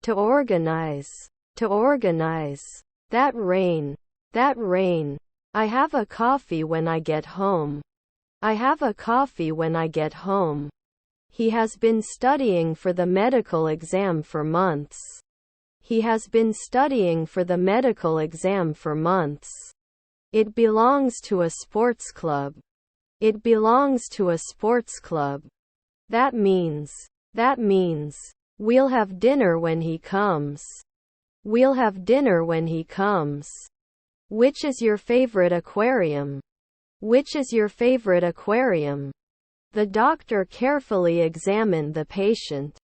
To organize. To organize. That rain. That rain. I have a coffee when I get home. I have a coffee when I get home. He has been studying for the medical exam for months. He has been studying for the medical exam for months. It belongs to a sports club. It belongs to a sports club. That means. That means. We'll have dinner when he comes. We'll have dinner when he comes. Which is your favorite aquarium? Which is your favorite aquarium? The doctor carefully examined the patient.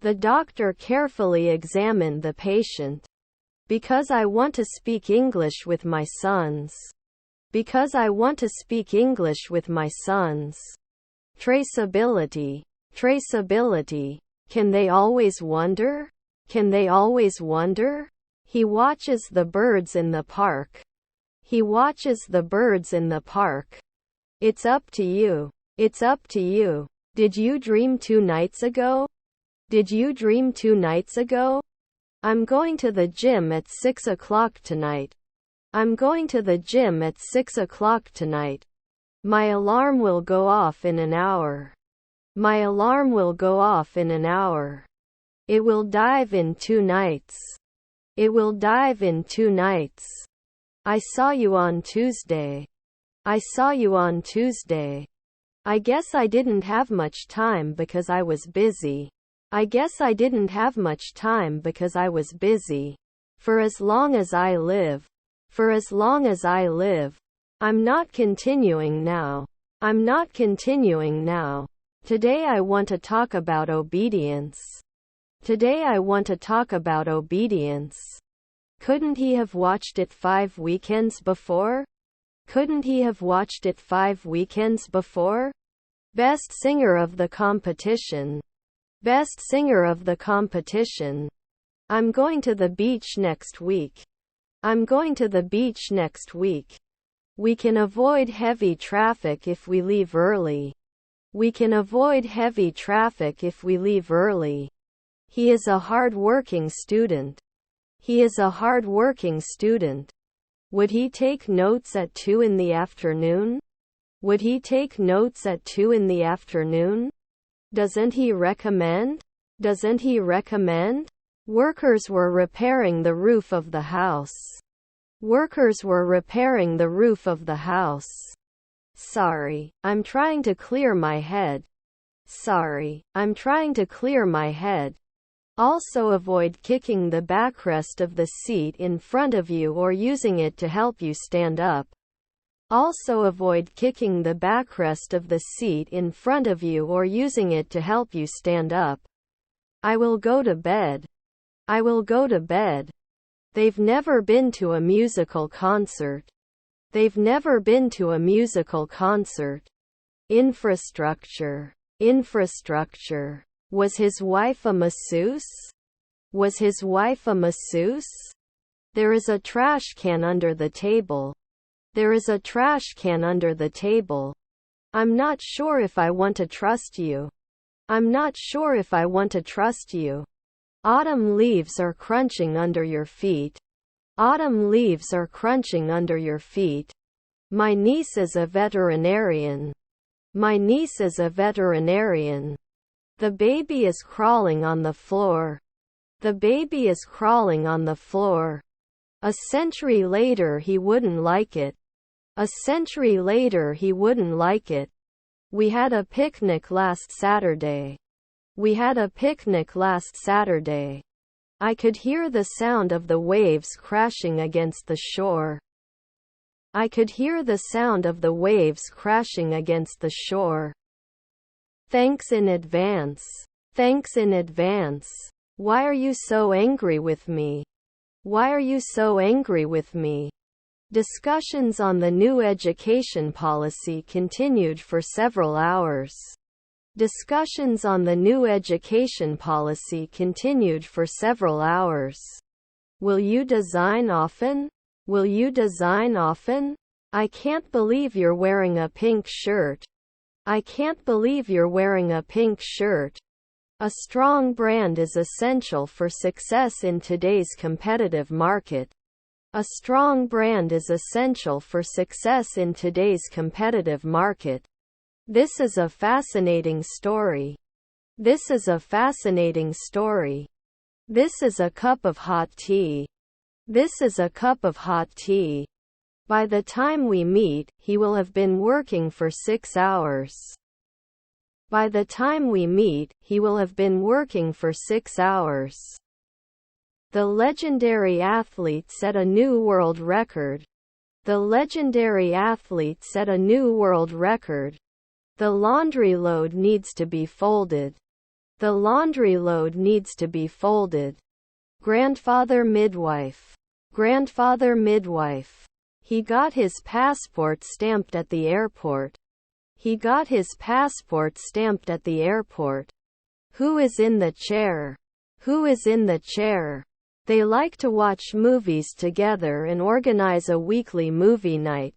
The doctor carefully examined the patient. Because I want to speak English with my sons. Because I want to speak English with my sons. Traceability. Traceability. Can they always wonder? Can they always wonder? He watches the birds in the park. He watches the birds in the park. It's up to you. It's up to you. Did you dream 2 nights ago? Did you dream 2 nights ago? I'm going to the gym at 6 o'clock tonight. I'm going to the gym at 6 o'clock tonight. My alarm will go off in an hour. My alarm will go off in an hour. It will dive in 2 nights. It will dive in 2 nights. I saw you on Tuesday. I saw you on Tuesday. I guess I didn't have much time because I was busy. I guess I didn't have much time because I was busy. For as long as I live. For as long as I live. I'm not continuing now. I'm not continuing now. Today I want to talk about obedience. Today I want to talk about obedience. Couldn't he have watched it 5 weekends before? Couldn't he have watched it 5 weekends before? Best singer of the competition. Best singer of the competition. I'm going to the beach next week. I'm going to the beach next week. We can avoid heavy traffic if we leave early. We can avoid heavy traffic if we leave early. He is a hard-working student. He is a hard-working student. Would he take notes at 2 in the afternoon? Would he take notes at 2 in the afternoon? Doesn't he recommend? Doesn't he recommend? Workers were repairing the roof of the house. Workers were repairing the roof of the house. Sorry, I'm trying to clear my head. Sorry, I'm trying to clear my head. Also avoid kicking the backrest of the seat in front of you or using it to help you stand up. Also avoid kicking the backrest of the seat in front of you or using it to help you stand up. I will go to bed. I will go to bed. They've never been to a musical concert. They've never been to a musical concert. Infrastructure. Infrastructure. Was his wife a masseuse? Was his wife a masseuse? There is a trash can under the table. There is a trash can under the table. I'm not sure if I want to trust you. I'm not sure if I want to trust you. Autumn leaves are crunching under your feet. Autumn leaves are crunching under your feet. My niece is a veterinarian. My niece is a veterinarian. The baby is crawling on the floor. The baby is crawling on the floor. A century later he wouldn't like it. A century later he wouldn't like it. We had a picnic last Saturday. We had a picnic last Saturday. I could hear the sound of the waves crashing against the shore. I could hear the sound of the waves crashing against the shore. Thanks in advance. Thanks in advance. Why are you so angry with me? Why are you so angry with me? Discussions on the new education policy continued for several hours. Discussions on the new education policy continued for several hours. Will you design often? Will you design often? I can't believe you're wearing a pink shirt. I can't believe you're wearing a pink shirt. A strong brand is essential for success in today's competitive market. A strong brand is essential for success in today's competitive market. This is a fascinating story. This is a fascinating story. This is a cup of hot tea. This is a cup of hot tea. By the time we meet, he will have been working for 6 hours. By the time we meet, he will have been working for 6 hours. The legendary athlete set a new world record. The legendary athlete set a new world record. The laundry load needs to be folded. The laundry load needs to be folded. Grandfather midwife. Grandfather midwife. He got his passport stamped at the airport. He got his passport stamped at the airport. Who is in the chair? Who is in the chair? They like to watch movies together and organize a weekly movie night.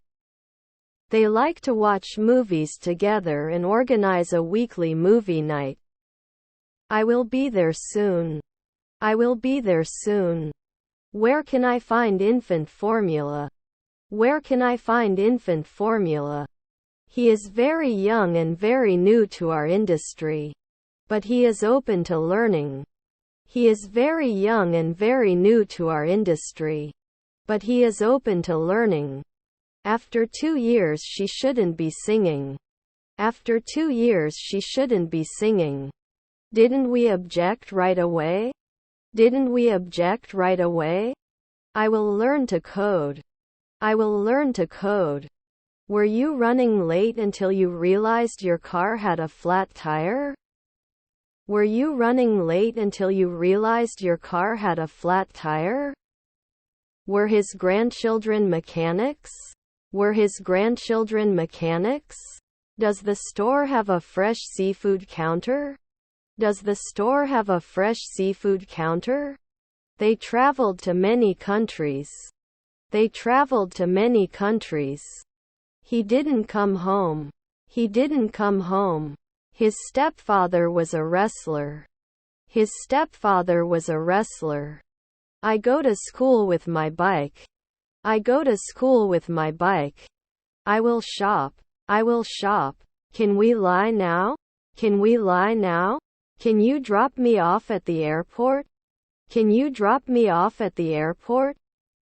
They like to watch movies together and organize a weekly movie night. I will be there soon. I will be there soon. Where can I find infant formula? Where can I find infant formula? He is very young and very new to our industry. But he is open to learning. He is very young and very new to our industry. But he is open to learning. After 2 years she shouldn't be singing. After 2 years she shouldn't be singing. Didn't we object right away? Didn't we object right away? I will learn to code. I will learn to code. Were you running late until you realized your car had a flat tire? Were you running late until you realized your car had a flat tire? Were his grandchildren mechanics? Were his grandchildren mechanics? Does the store have a fresh seafood counter? Does the store have a fresh seafood counter? They traveled to many countries. They traveled to many countries. He didn't come home. He didn't come home. His stepfather was a wrestler. His stepfather was a wrestler. I go to school with my bike. I go to school with my bike. I will shop. I will shop. Can we lie now? Can we lie now? Can you drop me off at the airport? Can you drop me off at the airport?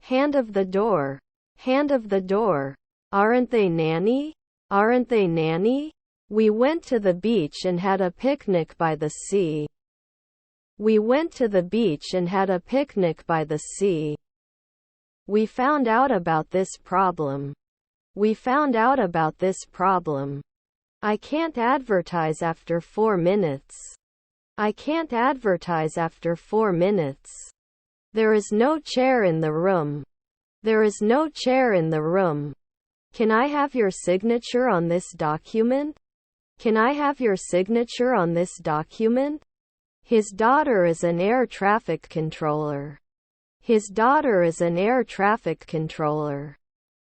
Hand of the door. Hand of the door. Aren't they nanny? Aren't they nanny? We went to the beach and had a picnic by the sea. We went to the beach and had a picnic by the sea. We found out about this problem. We found out about this problem. I can't advertise after 4 minutes. I can't advertise after 4 minutes. There is no chair in the room. There is no chair in the room. Can I have your signature on this document? Can I have your signature on this document? His daughter is an air traffic controller. His daughter is an air traffic controller.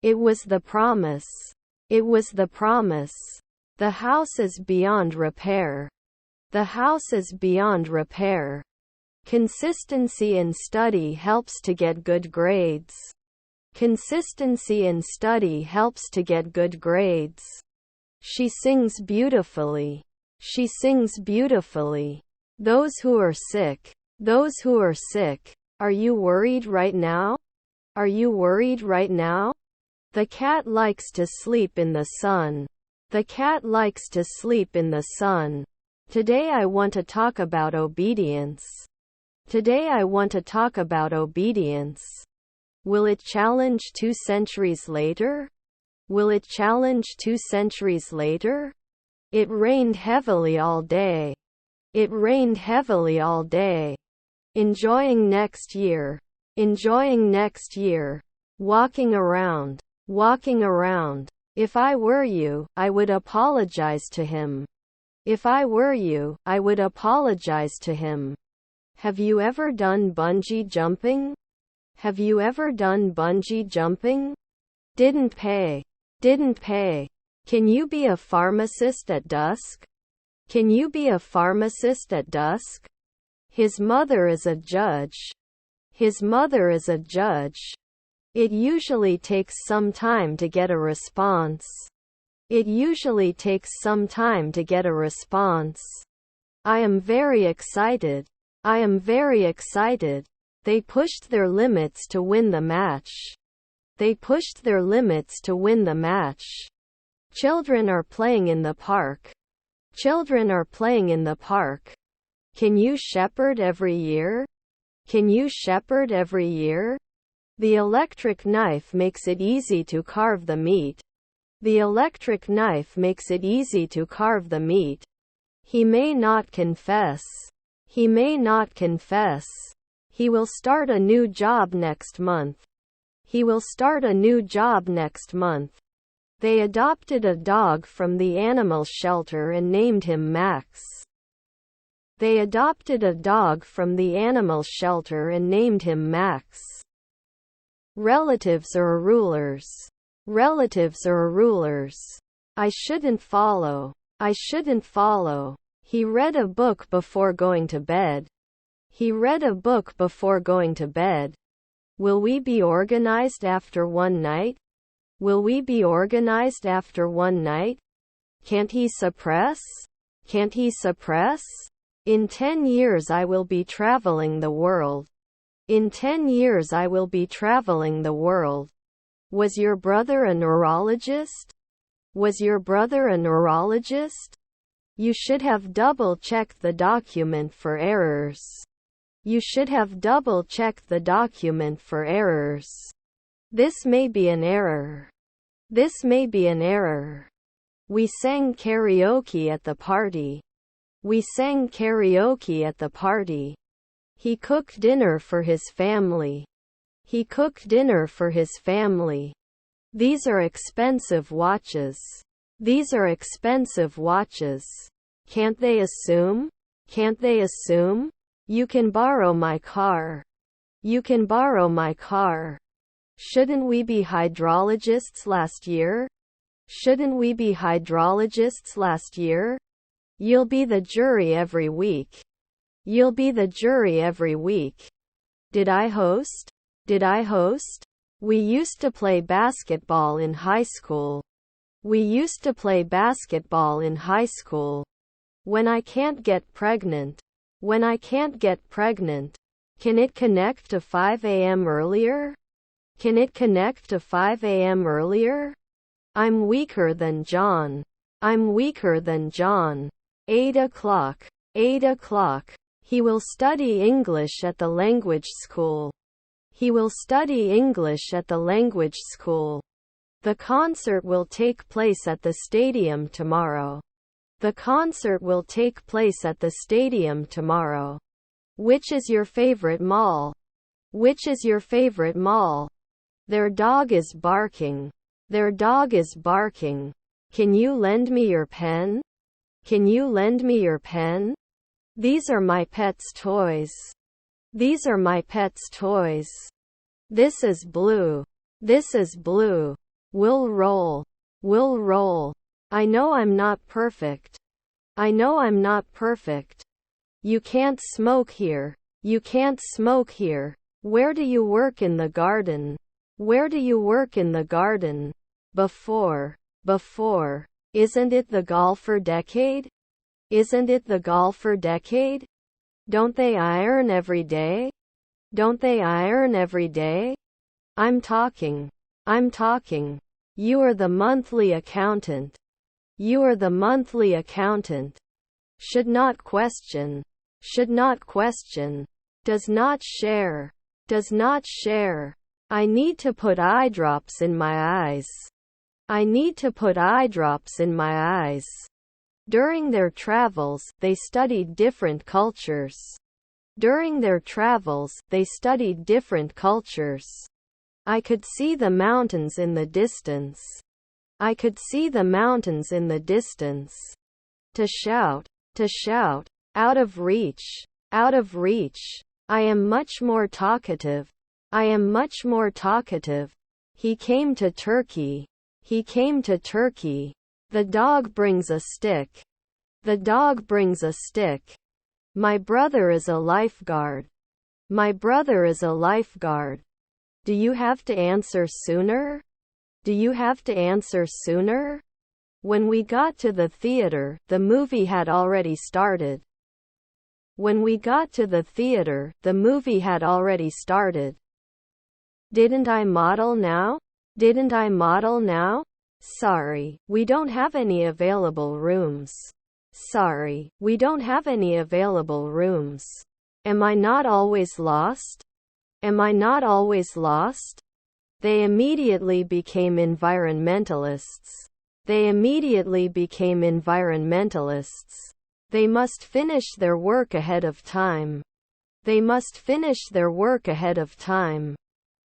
It was the promise. It was the promise. The house is beyond repair. The house is beyond repair. Consistency in study helps to get good grades. Consistency in study helps to get good grades. She sings beautifully. She sings beautifully. Those who are sick. Those who are sick. Are you worried right now? Are you worried right now? The cat likes to sleep in the sun. The cat likes to sleep in the sun. Today I want to talk about obedience. Today I want to talk about obedience. Will it challenge 2 centuries later? Will it challenge 2 centuries later? It rained heavily all day. It rained heavily all day. Enjoying next year. Enjoying next year. Walking around. Walking around. If I were you, I would apologize to him. If I were you, I would apologize to him. Have you ever done bungee jumping? Have you ever done bungee jumping? Didn't pay. Didn't pay. Can you be a pharmacist at dusk? Can you be a pharmacist at dusk? His mother is a judge. His mother is a judge. It usually takes some time to get a response. It usually takes some time to get a response. I am very excited. I am very excited. They pushed their limits to win the match. They pushed their limits to win the match. Children are playing in the park. Children are playing in the park. Can you shepherd every year? Can you shepherd every year? The electric knife makes it easy to carve the meat. The electric knife makes it easy to carve the meat. He may not confess. He may not confess. He will start a new job next month. He will start a new job next month. They adopted a dog from the animal shelter and named him Max. They adopted a dog from the animal shelter and named him Max. Relatives are rulers. Relatives are rulers. I shouldn't follow. I shouldn't follow. He read a book before going to bed. He read a book before going to bed. Will we be organized after one night? Will we be organized after one night? Can't he suppress? Can't he suppress? In 10 years I will be traveling the world. In 10 years I will be traveling the world. Was your brother a neurologist? Was your brother a neurologist? You should have double-checked the document for errors. You should have double-checked the document for errors. This may be an error. This may be an error. We sang karaoke at the party. We sang karaoke at the party. He cooked dinner for his family. He cooked dinner for his family. These are expensive watches. These are expensive watches. Can't they assume? Can't they assume? You can borrow my car. You can borrow my car. Shouldn't we be hydrologists last year? Shouldn't we be hydrologists last year? You'll be the jury every week. You'll be the jury every week. Did I host? Did I host? We used to play basketball in high school. We used to play basketball in high school. When I can't get pregnant. When I can't get pregnant. Can it connect to 5 a.m. earlier? Can it connect to 5 a.m. earlier? I'm weaker than John. I'm weaker than John. 8 o'clock. 8 o'clock. He will study English at the language school. He will study English at the language school. The concert will take place at the stadium tomorrow. The concert will take place at the stadium tomorrow. Which is your favorite mall? Which is your favorite mall? Their dog is barking. Their dog is barking. Can you lend me your pen? Can you lend me your pen? These are my pet's toys. These are my pet's toys. This is blue. This is blue. We'll roll. We'll roll. I know I'm not perfect. I know I'm not perfect. You can't smoke here. You can't smoke here. Where do you work in the garden? Where do you work in the garden? Before. Isn't it the golfer decade? Isn't it the golfer decade? Don't they iron every day? Don't they iron every day? I'm talking. You are the monthly accountant. You are the monthly accountant. Should not question. Should not question. Does not share. Does not share. I need to put eye drops in my eyes. I need to put eye drops in my eyes. During their travels, they studied different cultures. During their travels, they studied different cultures. I could see the mountains in the distance. I could see the mountains in the distance. To shout, out of reach, out of reach. I am much more talkative. I am much more talkative. He came to Turkey. He came to Turkey. The dog brings a stick. The dog brings a stick. My brother is a lifeguard. My brother is a lifeguard. Do you have to answer sooner? Do you have to answer sooner? When we got to the theater, the movie had already started. When we got to the theater, the movie had already started. Didn't I model now? Didn't I model now? Sorry, we don't have any available rooms. Sorry, we don't have any available rooms. Am I not always lost? Am I not always lost? They immediately became environmentalists. They immediately became environmentalists. They must finish their work ahead of time. They must finish their work ahead of time.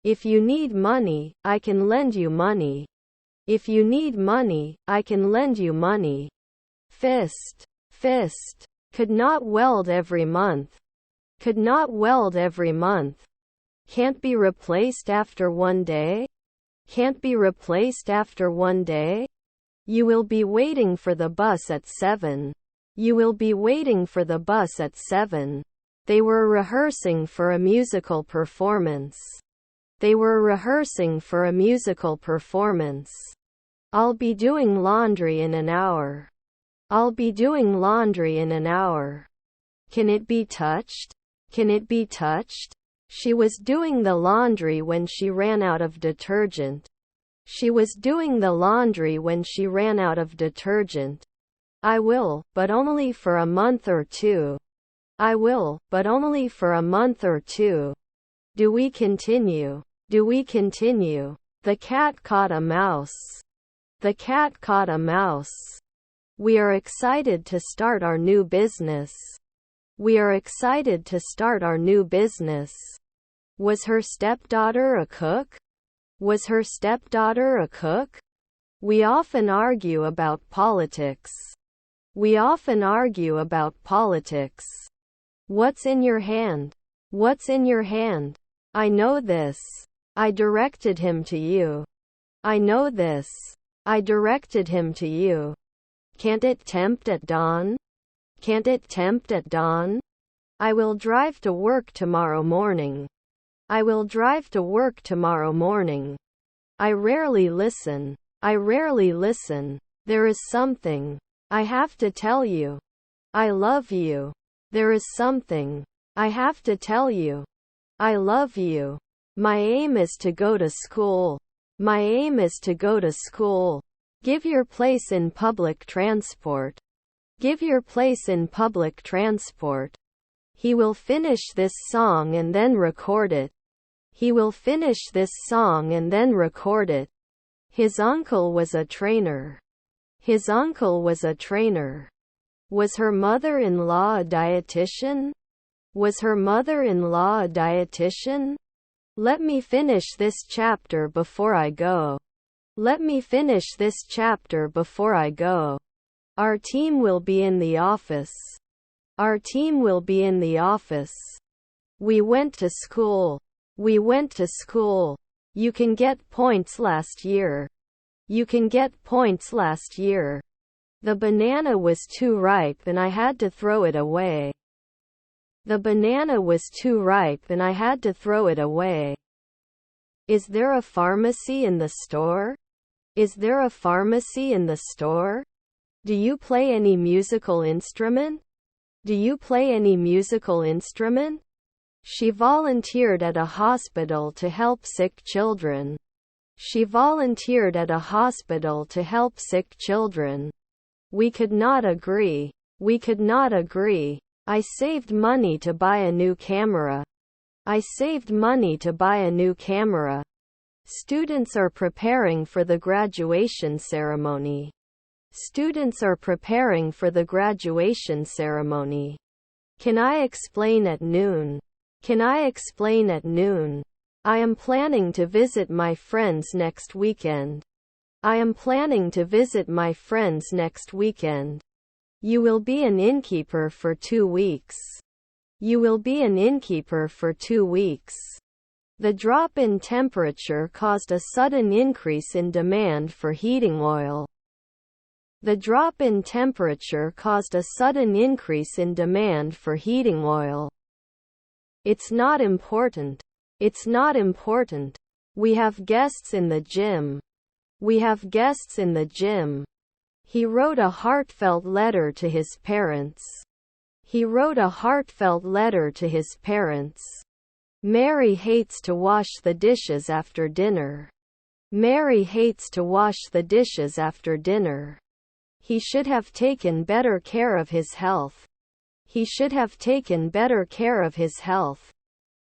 If you need money, I can lend you money. If you need money, I can lend you money. Fist. Fist. Could not weld every month. Could not weld every month. Can't be replaced after one day. Can't be replaced after one day. You will be waiting for the bus at 7. You will be waiting for the bus at 7. They were rehearsing for a musical performance. They were rehearsing for a musical performance. I'll be doing laundry in an hour. I'll be doing laundry in an hour. Can it be touched? Can it be touched? She was doing the laundry when she ran out of detergent. She was doing the laundry when she ran out of detergent. I will, but only for a month or two. I will, but only for a month or two. Do we continue? Do we continue? The cat caught a mouse. The cat caught a mouse. We are excited to start our new business. We are excited to start our new business. Was her stepdaughter a cook? Was her stepdaughter a cook? We often argue about politics. We often argue about politics. What's in your hand? What's in your hand? I know this. I directed him to you. I know this. I directed him to you. Can't it tempt at dawn? Can't it tempt at dawn? I will drive to work tomorrow morning. I will drive to work tomorrow morning. I rarely listen. I rarely listen. There is something I have to tell you. I love you. There is something I have to tell you. I love you. My aim is to go to school. My aim is to go to school. Give your place in public transport. Give your place in public transport. He will finish this song and then record it. He will finish this song and then record it. His uncle was a trainer. His uncle was a trainer. Was her mother-in-law a dietitian? Was her mother-in-law a dietitian? Let me finish this chapter before I go. Let me finish this chapter before I go. Our team will be in the office. Our team will be in the office. We went to school. We went to school. You can get points last year. You can get points last year. The banana was too ripe and I had to throw it away. The banana was too ripe and I had to throw it away. Is there a pharmacy in the store? Is there a pharmacy in the store? Do you play any musical instrument? Do you play any musical instrument? She volunteered at a hospital to help sick children. She volunteered at a hospital to help sick children. We could not agree. We could not agree. I saved money to buy a new camera. I saved money to buy a new camera. Students are preparing for the graduation ceremony. Students are preparing for the graduation ceremony. Can I explain at noon? Can I explain at noon? I am planning to visit my friends next weekend. I am planning to visit my friends next weekend. You will be an innkeeper for 2 weeks. You will be an innkeeper for 2 weeks. The drop in temperature caused a sudden increase in demand for heating oil. The drop in temperature caused a sudden increase in demand for heating oil. It's not important. It's not important. We have guests in the gym. We have guests in the gym. He wrote a heartfelt letter to his parents. He wrote a heartfelt letter to his parents. Mary hates to wash the dishes after dinner. Mary hates to wash the dishes after dinner. He should have taken better care of his health. He should have taken better care of his health.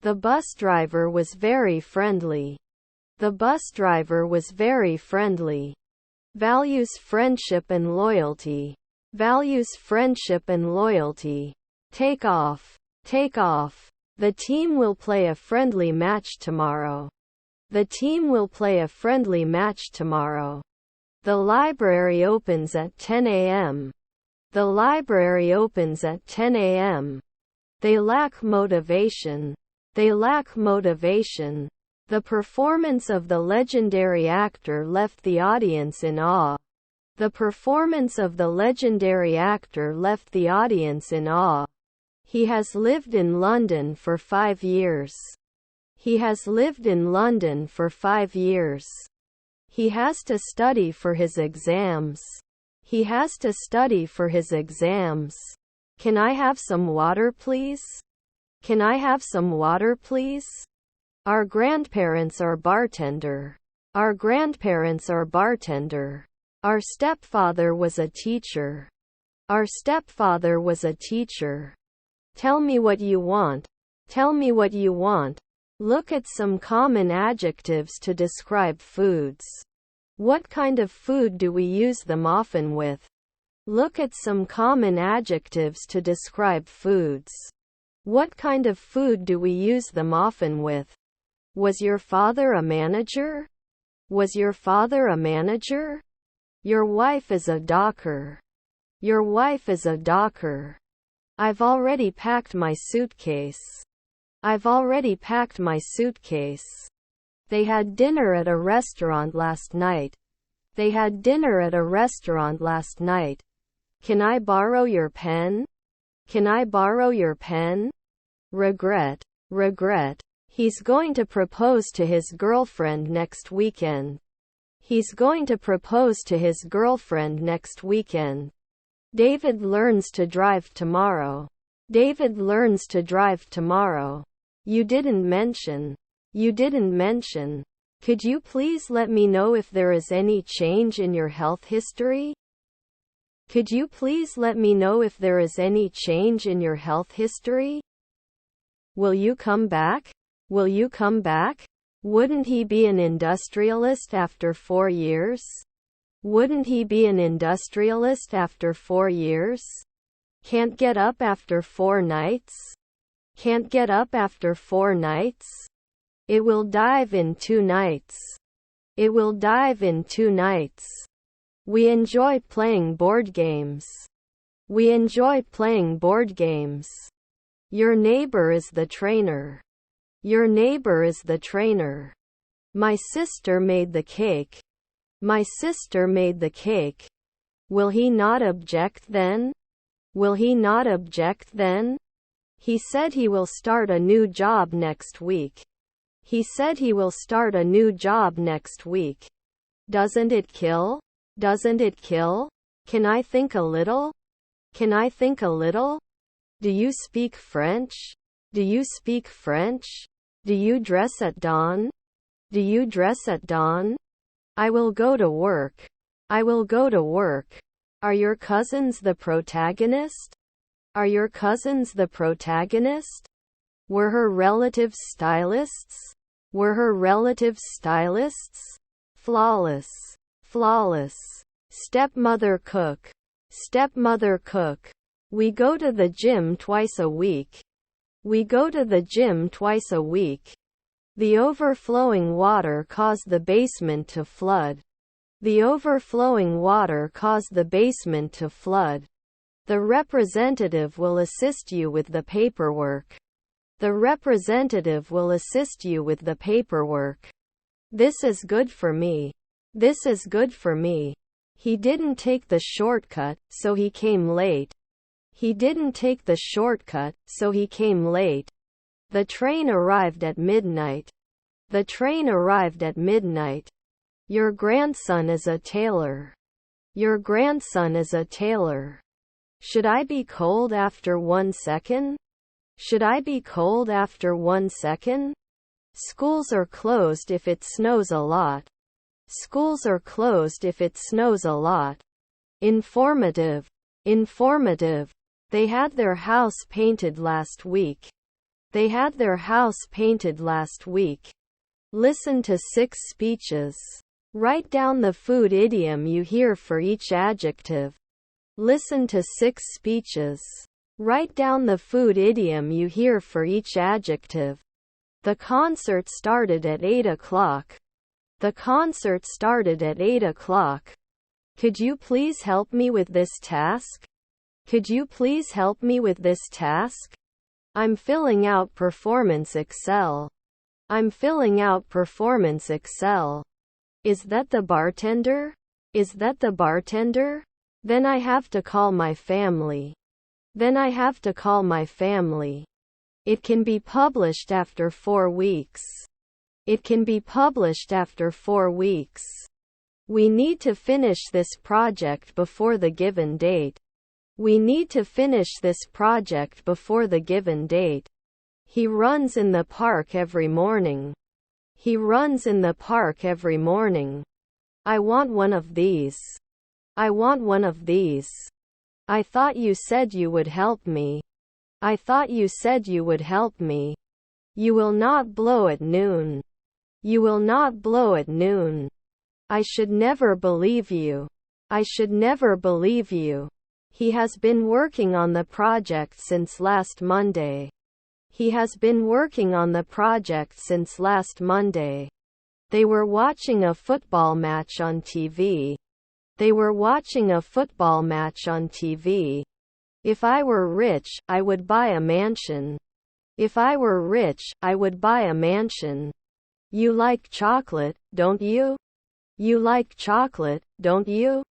The bus driver was very friendly. The bus driver was very friendly. Values friendship and loyalty. Values friendship and loyalty. Take off. Take off. The team will play a friendly match tomorrow. The team will play a friendly match tomorrow. The library opens at 10 a.m. The library opens at 10 a.m. They lack motivation. They lack motivation. The performance of the legendary actor left the audience in awe. The performance of the legendary actor left the audience in awe. He has lived in London for 5 years. He has lived in London for 5 years. He has to study for his exams. He has to study for his exams. Can I have some water, please? Can I have some water, please? Our grandparents are bartender. Our grandparents are bartender. Our stepfather was a teacher. Our stepfather was a teacher. Tell me what you want. Tell me what you want. Look at some common adjectives to describe foods. What kind of food do we use them often with? Look at some common adjectives to describe foods. What kind of food do we use them often with? Was your father a manager? Was your father a manager? Your wife is a docker. Your wife is a docker. I've already packed my suitcase. I've already packed my suitcase. They had dinner at a restaurant last night. They had dinner at a restaurant last night. Can I borrow your pen? Can I borrow your pen? Regret. Regret. He's going to propose to his girlfriend next weekend. He's going to propose to his girlfriend next weekend. David learns to drive tomorrow. David learns to drive tomorrow. You didn't mention. You didn't mention. Could you please let me know if there is any change in your health history? Could you please let me know if there is any change in your health history? Will you come back? Will you come back? Wouldn't he be an industrialist after 4 years? Wouldn't he be an industrialist after 4 years? Can't get up after 4 nights? Can't get up after 4 nights? It will dive in 2 nights. It will dive in 2 nights. We enjoy playing board games. We enjoy playing board games. Your neighbor is the trainer. Your neighbor is the trainer. My sister made the cake. My sister made the cake. Will he not object then? Will he not object then? He said he will start a new job next week. He said he will start a new job next week. Doesn't it kill? Doesn't it kill? Can I think a little? Can I think a little? Do you speak French? Do you speak French? Do you dress at dawn? Do you dress at dawn? I will go to work. I will go to work. Are your cousins the protagonist? Are your cousins the protagonist? Were her relatives stylists? Were her relatives stylists? Flawless. Flawless. Stepmother cook. Stepmother cook. We go to the gym twice a week. We go to the gym twice a week. The overflowing water caused the basement to flood. The overflowing water caused the basement to flood. The representative will assist you with the paperwork. The representative will assist you with the paperwork. This is good for me. This is good for me. He didn't take the shortcut, so he came late. He didn't take the shortcut, so he came late. The train arrived at midnight. The train arrived at midnight. Your grandson is a tailor. Your grandson is a tailor. Should I be cold after 1 second? Should I be cold after 1 second? Schools are closed if it snows a lot. Schools are closed if it snows a lot. Informative. Informative. They had their house painted last week. They had their house painted last week. Listen to 6 speeches. Write down the food idiom you hear for each adjective. Listen to 6 speeches. Write down the food idiom you hear for each adjective. The concert started at 8 o'clock. The concert started at 8 o'clock. Could you please help me with this task? Could you please help me with this task? I'm filling out Performance Excel. I'm filling out Performance Excel. Is that the bartender? Is that the bartender? Then I have to call my family. Then I have to call my family. It can be published after 4 weeks. It can be published after 4 weeks. We need to finish this project before the given date. We need to finish this project before the given date. He runs in the park every morning. He runs in the park every morning. I want one of these. I want one of these. I thought you said you would help me. I thought you said you would help me. You will not blow at noon. You will not blow at noon. I should never believe you. I should never believe you. He has been working on the project since last Monday. He has been working on the project since last Monday. They were watching a football match on TV. They were watching a football match on TV. If I were rich, I would buy a mansion. If I were rich, I would buy a mansion. You like chocolate, don't you? You like chocolate, don't you?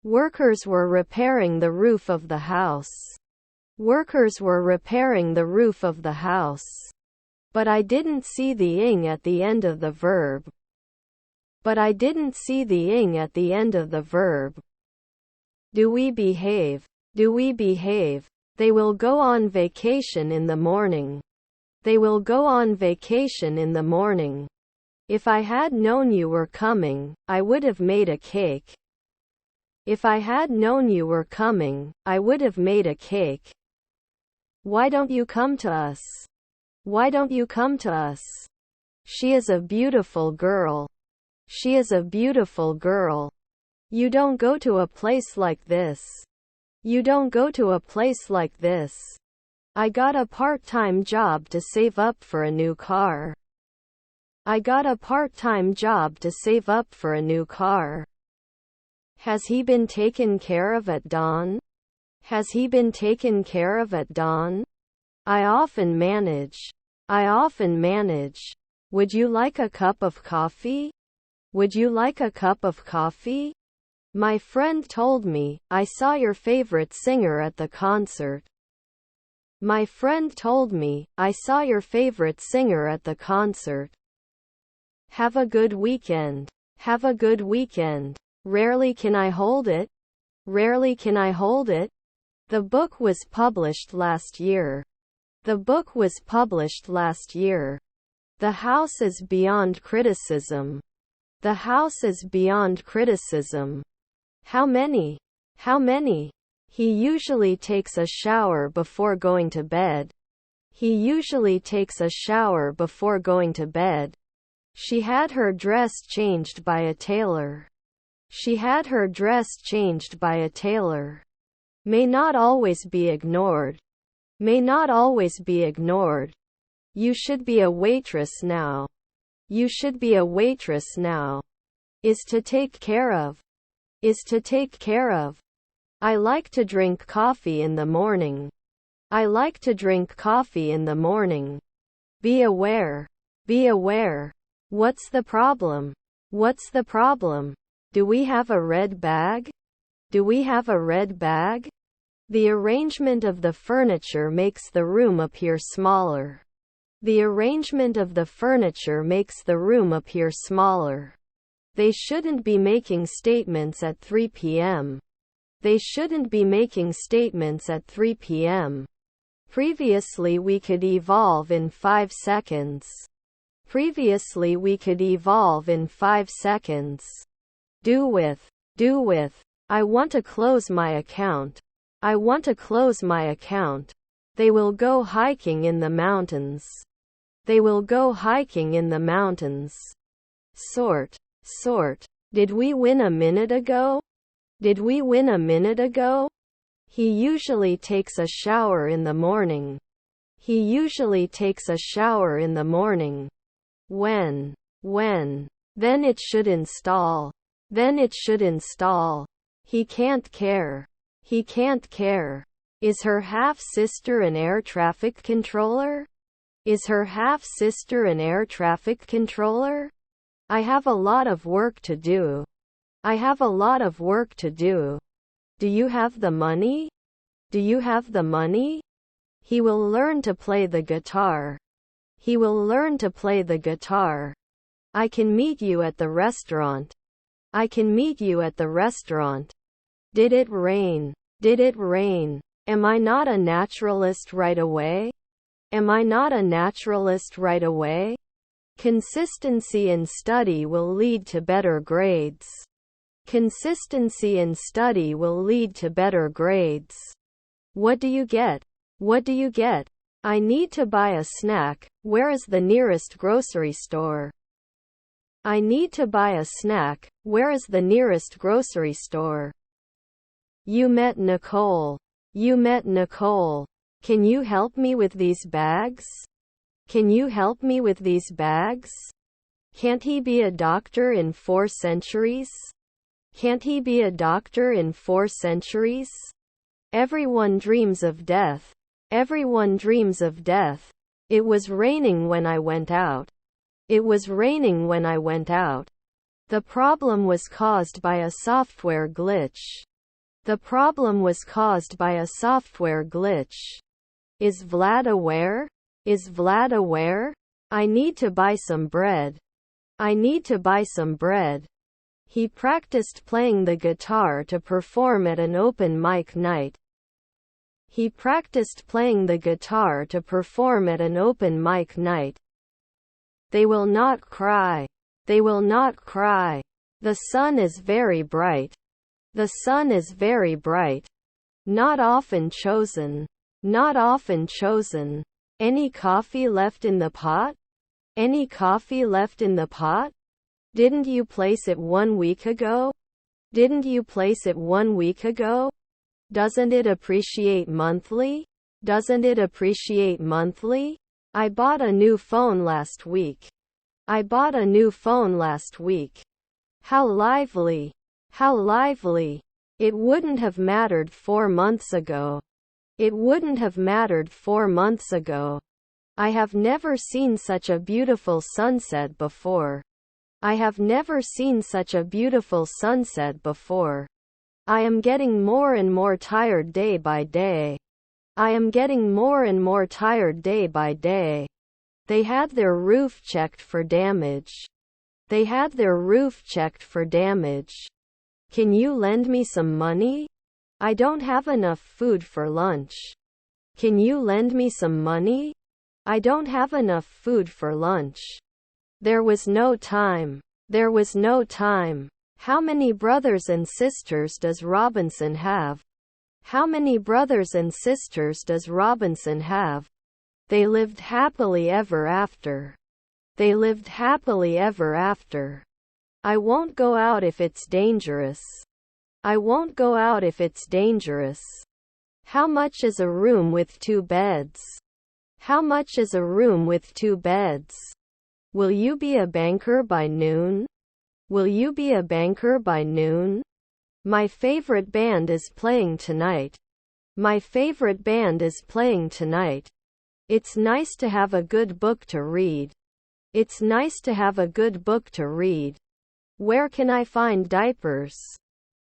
Workers were repairing the roof of the house. Workers were repairing the roof of the house. But I didn't see the ing at the end of the verb. But I didn't see the ing at the end of the verb. Do we behave? Do we behave? They will go on vacation in the morning. They will go on vacation in the morning. If I had known you were coming, I would have made a cake. If I had known you were coming, I would have made a cake. Why don't you come to us? Why don't you come to us? She is a beautiful girl. She is a beautiful girl. You don't go to a place like this. You don't go to a place like this. I got a part-time job to save up for a new car. I got a part-time job to save up for a new car. Has he been taken care of at dawn? Has he been taken care of at dawn? I often manage. I often manage. Would you like a cup of coffee? Would you like a cup of coffee? My friend told me, I saw your favorite singer at the concert. My friend told me, I saw your favorite singer at the concert. Have a good weekend. Have a good weekend. Rarely can I hold it. Rarely can I hold it. The book was published last year. The book was published last year. The house is beyond criticism. The house is beyond criticism. How many? How many? He usually takes a shower before going to bed. He usually takes a shower before going to bed. She had her dress changed by a tailor. She had her dress changed by a tailor. May not always be ignored. May not always be ignored. You should be a waitress now. You should be a waitress now. Is to take care of. Is to take care of. I like to drink coffee in the morning. I like to drink coffee in the morning. Be aware. Be aware. What's the problem? What's the problem? Do we have a red bag? Do we have a red bag? The arrangement of the furniture makes the room appear smaller. The arrangement of the furniture makes the room appear smaller. They shouldn't be making statements at 3 p.m. They shouldn't be making statements at 3 p.m. Previously we could evolve in 5 seconds. Previously we could evolve in 5 seconds. Do with. Do with. I want to close my account. I want to close my account. They will go hiking in the mountains. They will go hiking in the mountains. Sort. Sort. Did we win a minute ago? Did we win a minute ago? He usually takes a shower in the morning. He usually takes a shower in the morning. When. When. Then it should install. Then it should install. He can't care. He can't care. Is her half-sister an air traffic controller? Is her half-sister an air traffic controller? I have a lot of work to do. I have a lot of work to do. Do you have the money? Do you have the money? He will learn to play the guitar. He will learn to play the guitar. I can meet you at the restaurant. I can meet you at the restaurant. Did it rain? Did it rain? Am I not a naturalist right away? Am I not a naturalist right away? Consistency in study will lead to better grades. Consistency in study will lead to better grades. What do you get? What do you get? I need to buy a snack. Where is the nearest grocery store? I need to buy a snack. Where is the nearest grocery store? You met Nicole. You met Nicole. Can you help me with these bags? Can you help me with these bags? Can't he be a doctor in 4 centuries? Can't he be a doctor in 4 centuries? Everyone dreams of death. Everyone dreams of death. It was raining when I went out. It was raining when I went out. The problem was caused by a software glitch. The problem was caused by a software glitch. Is Vlad aware? Is Vlad aware? I need to buy some bread. I need to buy some bread. He practiced playing the guitar to perform at an open mic night. He practiced playing the guitar to perform at an open mic night. They will not cry. They will not cry. The sun is very bright. The sun is very bright. Not often chosen. Not often chosen. Any coffee left in the pot? Any coffee left in the pot? Didn't you place it 1 week ago? Didn't you place it 1 week ago? Doesn't it appreciate monthly? Doesn't it appreciate monthly? I bought a new phone last week. I bought a new phone last week. How lively! How lively! It wouldn't have mattered 4 months ago. It wouldn't have mattered 4 months ago. I have never seen such a beautiful sunset before. I have never seen such a beautiful sunset before. I am getting more and more tired day by day. I am getting more and more tired day by day. They had their roof checked for damage. They had their roof checked for damage. Can you lend me some money? I don't have enough food for lunch. Can you lend me some money? I don't have enough food for lunch. There was no time. There was no time. How many brothers and sisters does Robinson have? How many brothers and sisters does Robinson have? They lived happily ever after. They lived happily ever after. I won't go out if it's dangerous. I won't go out if it's dangerous. How much is a room with 2 beds? How much is a room with 2 beds? Will you be a banker by noon? Will you be a banker by noon? My favorite band is playing tonight. My favorite band is playing tonight. It's nice to have a good book to read. It's nice to have a good book to read. Where can I find diapers?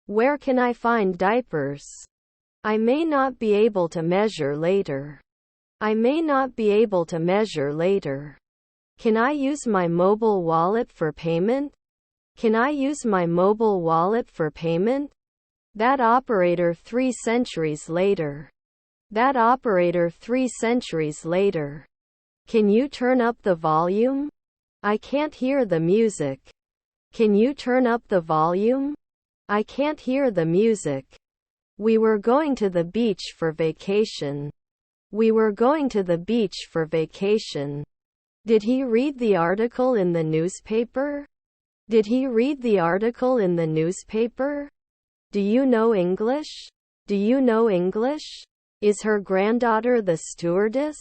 Where can I find diapers? I may not be able to measure later. I may not be able to measure later. Can I use my mobile wallet for payment? Can I use my mobile wallet for payment? That operator 3 centuries later. That operator 3 centuries later. Can you turn up the volume? I can't hear the music. Can you turn up the volume? I can't hear the music. We were going to the beach for vacation. We were going to the beach for vacation. Did he read the article in the newspaper? Did he read the article in the newspaper? Do you know English? Do you know English? Is her granddaughter the stewardess?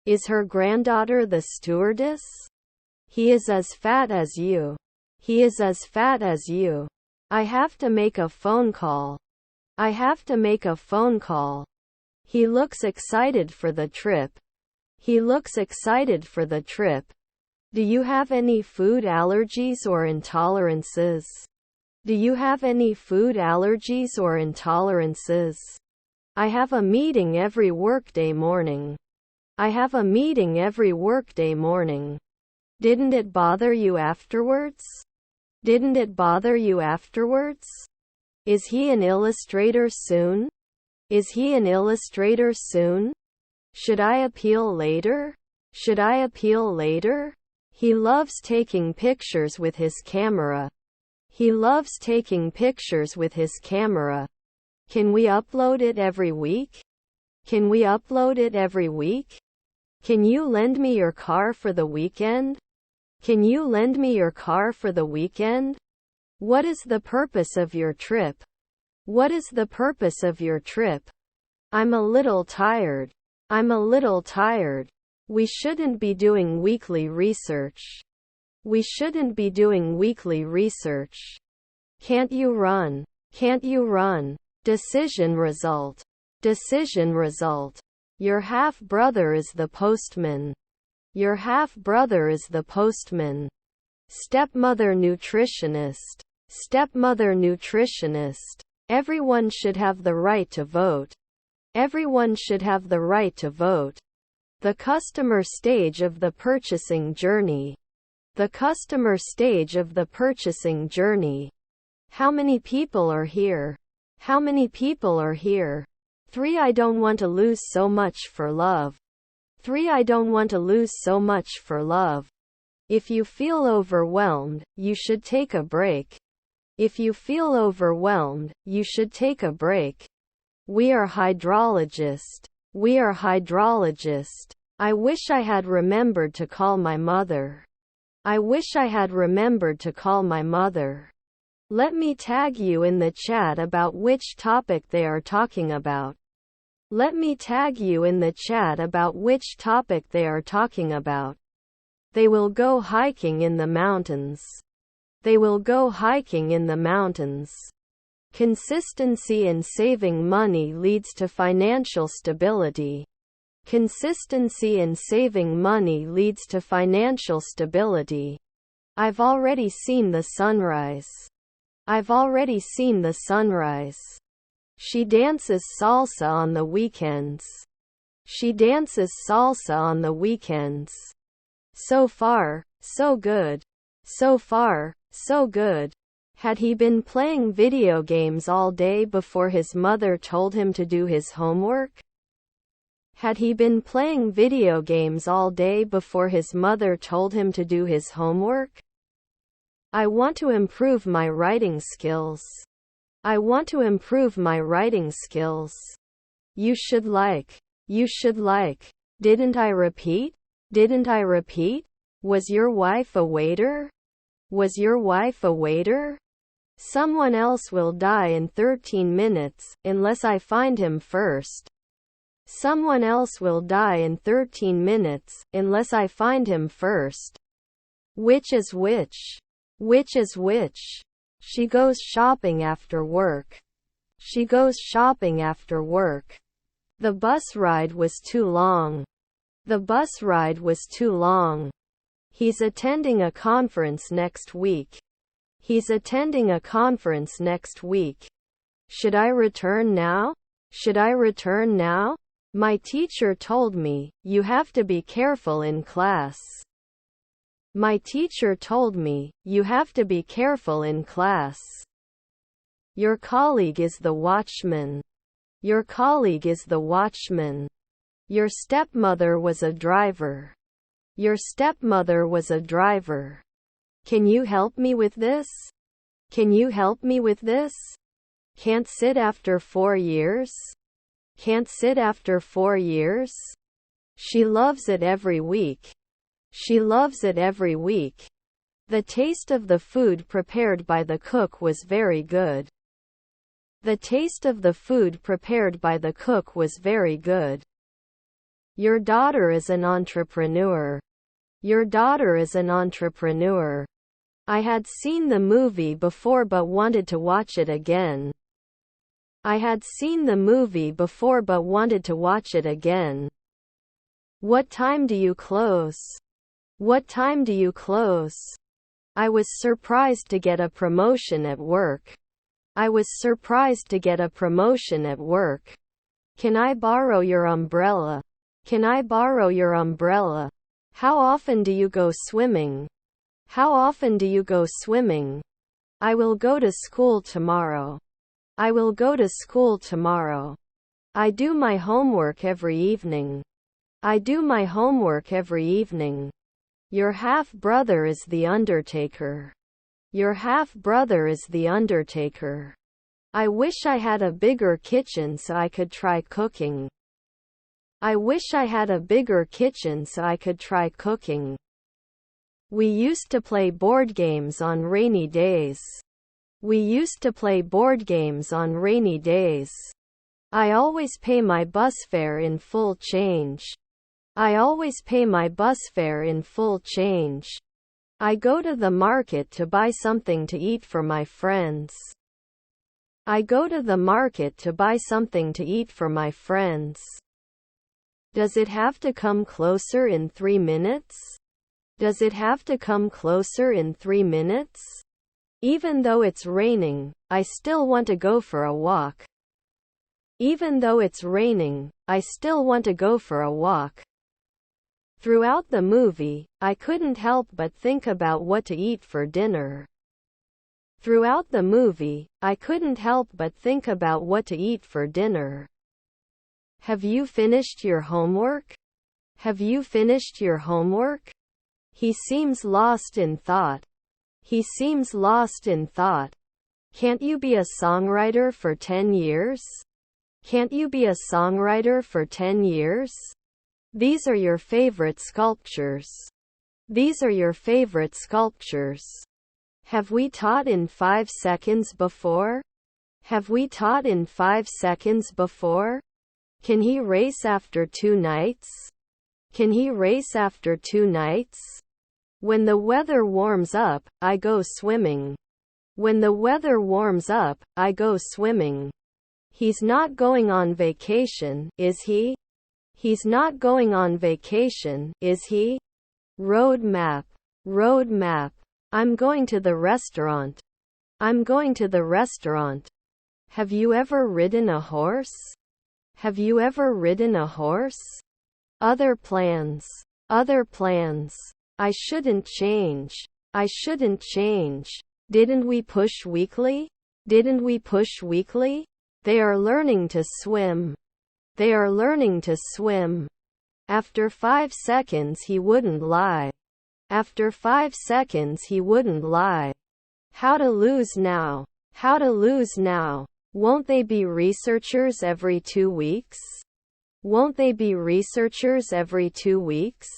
Is her granddaughter the stewardess? He is as fat as you. He is as fat as you. I have to make a phone call. I have to make a phone call. He looks excited for the trip. He looks excited for the trip. Do you have any food allergies or intolerances? Do you have any food allergies or intolerances? I have a meeting every workday morning. I have a meeting every workday morning. Didn't it bother you afterwards? Didn't it bother you afterwards? Is he an illustrator soon? Is he an illustrator soon? Should I appeal later? Should I appeal later? He loves taking pictures with his camera. He loves taking pictures with his camera. Can we upload it every week? Can we upload it every week? Can you lend me your car for the weekend? Can you lend me your car for the weekend? What is the purpose of your trip? What is the purpose of your trip? I'm a little tired. I'm a little tired. We shouldn't be doing weekly research. We shouldn't be doing weekly research. Can't you run? Can't you run? Decision result. Decision result. Your half-brother is the postman. Your half-brother is the postman. Stepmother nutritionist. Stepmother nutritionist. Everyone should have the right to vote. Everyone should have the right to vote. The customer stage of the purchasing journey. The customer stage of the purchasing journey. How many people are here? How many people are here? 3. I don't want to lose so much for love. 3. I don't want to lose so much for love. If you feel overwhelmed, you should take a break. If you feel overwhelmed, you should take a break. We are hydrologist. We are hydrologist. I wish I had remembered to call my mother. I wish I had remembered to call my mother. Let me tag you in the chat about which topic they are talking about. Let me tag you in the chat about which topic they are talking about. They will go hiking in the mountains. They will go hiking in the mountains. Consistency in saving money leads to financial stability. Consistency in saving money leads to financial stability. I've already seen the sunrise. I've already seen the sunrise. She dances salsa on the weekends. She dances salsa on the weekends. So far, so good. So far, so good. Had he been playing video games all day before his mother told him to do his homework? Had he been playing video games all day before his mother told him to do his homework? I want to improve my writing skills. I want to improve my writing skills. You should like. You should like. Didn't I repeat? Didn't I repeat? Was your wife a waiter? Was your wife a waiter? Someone else will die in 13 minutes, unless I find him first. Someone else will die in 13 minutes, unless I find him first. Which is which? Which is which? She goes shopping after work. She goes shopping after work. The bus ride was too long. The bus ride was too long. He's attending a conference next week. He's attending a conference next week. Should I return now? Should I return now? My teacher told me, you have to be careful in class. My teacher told me, you have to be careful in class. Your colleague is the watchman. Your colleague is the watchman. Your stepmother was a driver. Your stepmother was a driver. Can you help me with this? Can you help me with this? Can't sit after 4 years? Can't sit after 4 years? She loves it every week. She loves it every week. The taste of the food prepared by the cook was very good. The taste of the food prepared by the cook was very good. Your daughter is an entrepreneur. Your daughter is an entrepreneur. I had seen the movie before but wanted to watch it again. I had seen the movie before but wanted to watch it again. What time do you close? What time do you close? I was surprised to get a promotion at work. I was surprised to get a promotion at work. Can I borrow your umbrella? Can I borrow your umbrella? How often do you go swimming? How often do you go swimming? I will go to school tomorrow. I will go to school tomorrow. I do my homework every evening. I do my homework every evening. Your half-brother is the undertaker. Your half-brother is the undertaker. I wish I had a bigger kitchen so I could try cooking. I wish I had a bigger kitchen so I could try cooking. We used to play board games on rainy days. We used to play board games on rainy days. I always pay my bus fare in full change. I always pay my bus fare in full change. I go to the market to buy something to eat for my friends. I go to the market to buy something to eat for my friends. Does it have to come closer in 3 minutes? Does it have to come closer in 3 minutes? Even though it's raining, I still want to go for a walk. Even though it's raining, I still want to go for a walk. Throughout the movie, I couldn't help but think about what to eat for dinner. Throughout the movie, I couldn't help but think about what to eat for dinner. Have you finished your homework? Have you finished your homework? He seems lost in thought. He seems lost in thought. Can't you be a songwriter for 10 years? Can't you be a songwriter for 10 years? These are your favorite sculptures. These are your favorite sculptures. Have we taught in 5 seconds before? Have we taught in 5 seconds before? Can he race after 2 nights? Can he race after 2 nights? When the weather warms up, I go swimming. When the weather warms up, I go swimming. He's not going on vacation, is he? He's not going on vacation, is he? Road map. Road map. I'm going to the restaurant. I'm going to the restaurant. Have you ever ridden a horse? Have you ever ridden a horse? Other plans. Other plans. I shouldn't change. I shouldn't change. Didn't we push weekly? Didn't we push weekly? They are learning to swim. They are learning to swim. After 5 seconds he wouldn't lie. After 5 seconds he wouldn't lie. How to lose now? How to lose now? Won't they be researchers every 2 weeks? Won't they be researchers every 2 weeks?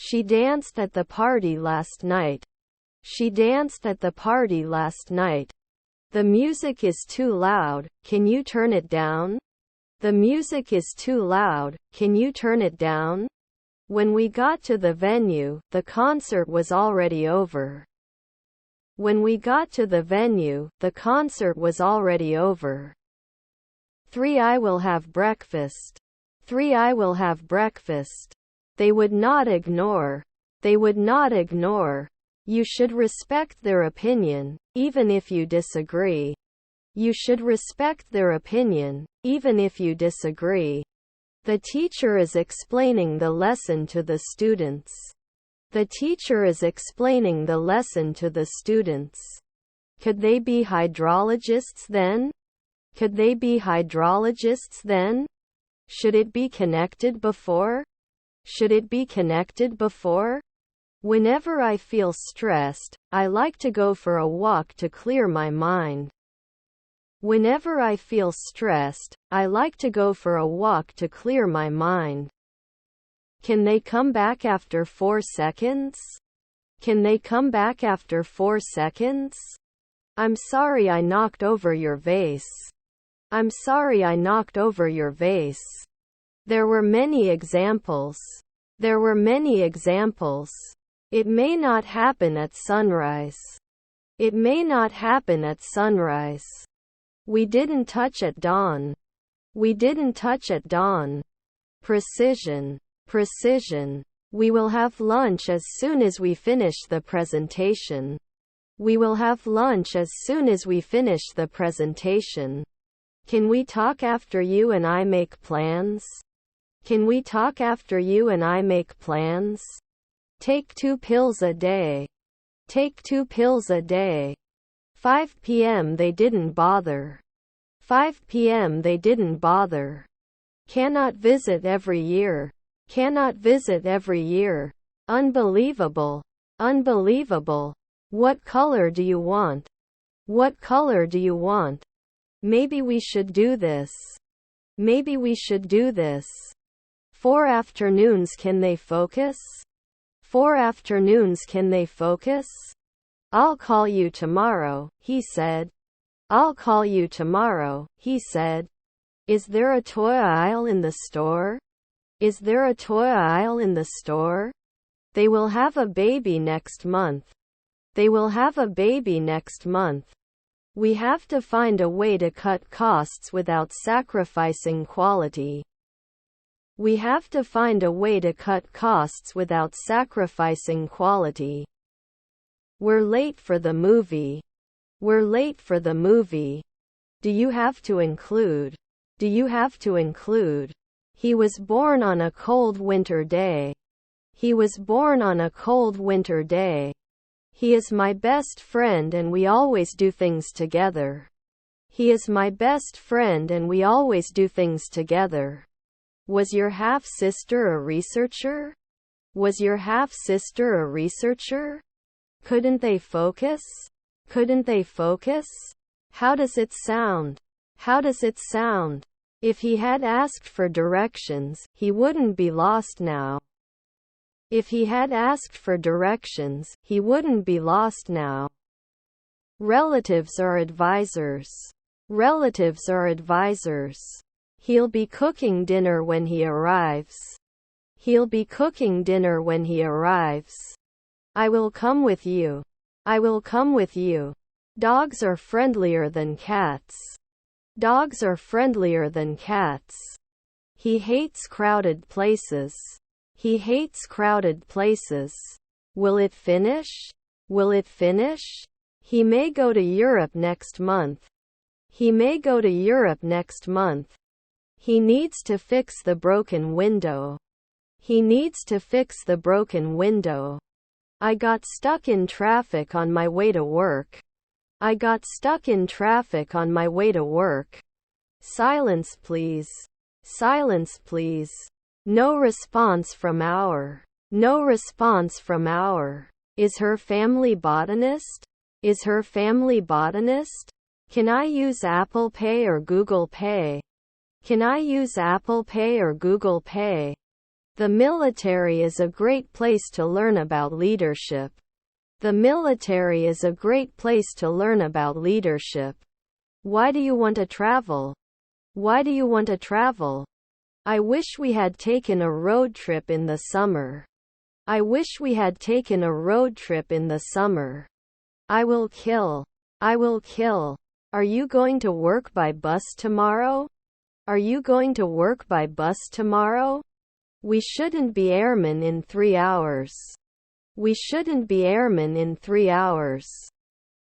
She danced at the party last night. She danced at the party last night. The music is too loud, can you turn it down? The music is too loud, can you turn it down? When we got to the venue, the concert was already over. When we got to the venue, the concert was already over. 3 I will have breakfast. 3 I will have breakfast. They would not ignore. They would not ignore. You should respect their opinion, even if you disagree. You should respect their opinion, even if you disagree. The teacher is explaining the lesson to the students. The teacher is explaining the lesson to the students. Could they be hydrologists then? Could they be hydrologists then? Should it be connected before? Should it be connected before? Whenever I feel stressed, I like to go for a walk to clear my mind. Whenever I feel stressed, I like to go for a walk to clear my mind. Can they come back after 4 seconds? Can they come back after 4 seconds? I'm sorry I knocked over your vase. I'm sorry I knocked over your vase. There were many examples. There were many examples. It may not happen at sunrise. It may not happen at sunrise. We didn't touch at dawn. We didn't touch at dawn. Precision. Precision. We will have lunch as soon as we finish the presentation. We will have lunch as soon as we finish the presentation. Can we talk after you and I make plans? Can we talk after you and I make plans? Take 2 pills a day. Take 2 pills a day. 5 p.m. they didn't bother. 5 p.m. they didn't bother. Cannot visit every year. Cannot visit every year. Unbelievable. Unbelievable. What color do you want? What color do you want? Maybe we should do this. Maybe we should do this. 4 afternoons can they focus? 4 afternoons can they focus? I'll call you tomorrow, he said. I'll call you tomorrow, he said. Is there a toy aisle in the store? Is there a toy aisle in the store? They will have a baby next month. They will have a baby next month. We have to find a way to cut costs without sacrificing quality. We have to find a way to cut costs without sacrificing quality. We're late for the movie. We're late for the movie. Do you have to include? Do you have to include? He was born on a cold winter day. He was born on a cold winter day. He is my best friend and we always do things together. He is my best friend and we always do things together. Was your half-sister a researcher? Was your half-sister a researcher? Couldn't they focus? Couldn't they focus? How does it sound? How does it sound? If he had asked for directions, he wouldn't be lost now. If he had asked for directions, he wouldn't be lost now. Relatives are advisors. Relatives are advisors. He'll be cooking dinner when he arrives. He'll be cooking dinner when he arrives. I will come with you. I will come with you. Dogs are friendlier than cats. Dogs are friendlier than cats. He hates crowded places. He hates crowded places. Will it finish? Will it finish? He may go to Europe next month. He may go to Europe next month. He needs to fix the broken window. He needs to fix the broken window. I got stuck in traffic on my way to work. I got stuck in traffic on my way to work. Silence please. Silence please. No response from our. No response from our. Is her family botanist? Is her family botanist? Can I use Apple Pay or Google Pay? Can I use Apple Pay or Google Pay? The military is a great place to learn about leadership. The military is a great place to learn about leadership. Why do you want to travel? Why do you want to travel? I wish we had taken a road trip in the summer. I wish we had taken a road trip in the summer. I will kill. I will kill. Are you going to work by bus tomorrow? Are you going to work by bus tomorrow? We shouldn't be airmen in 3 hours. We shouldn't be airmen in 3 hours.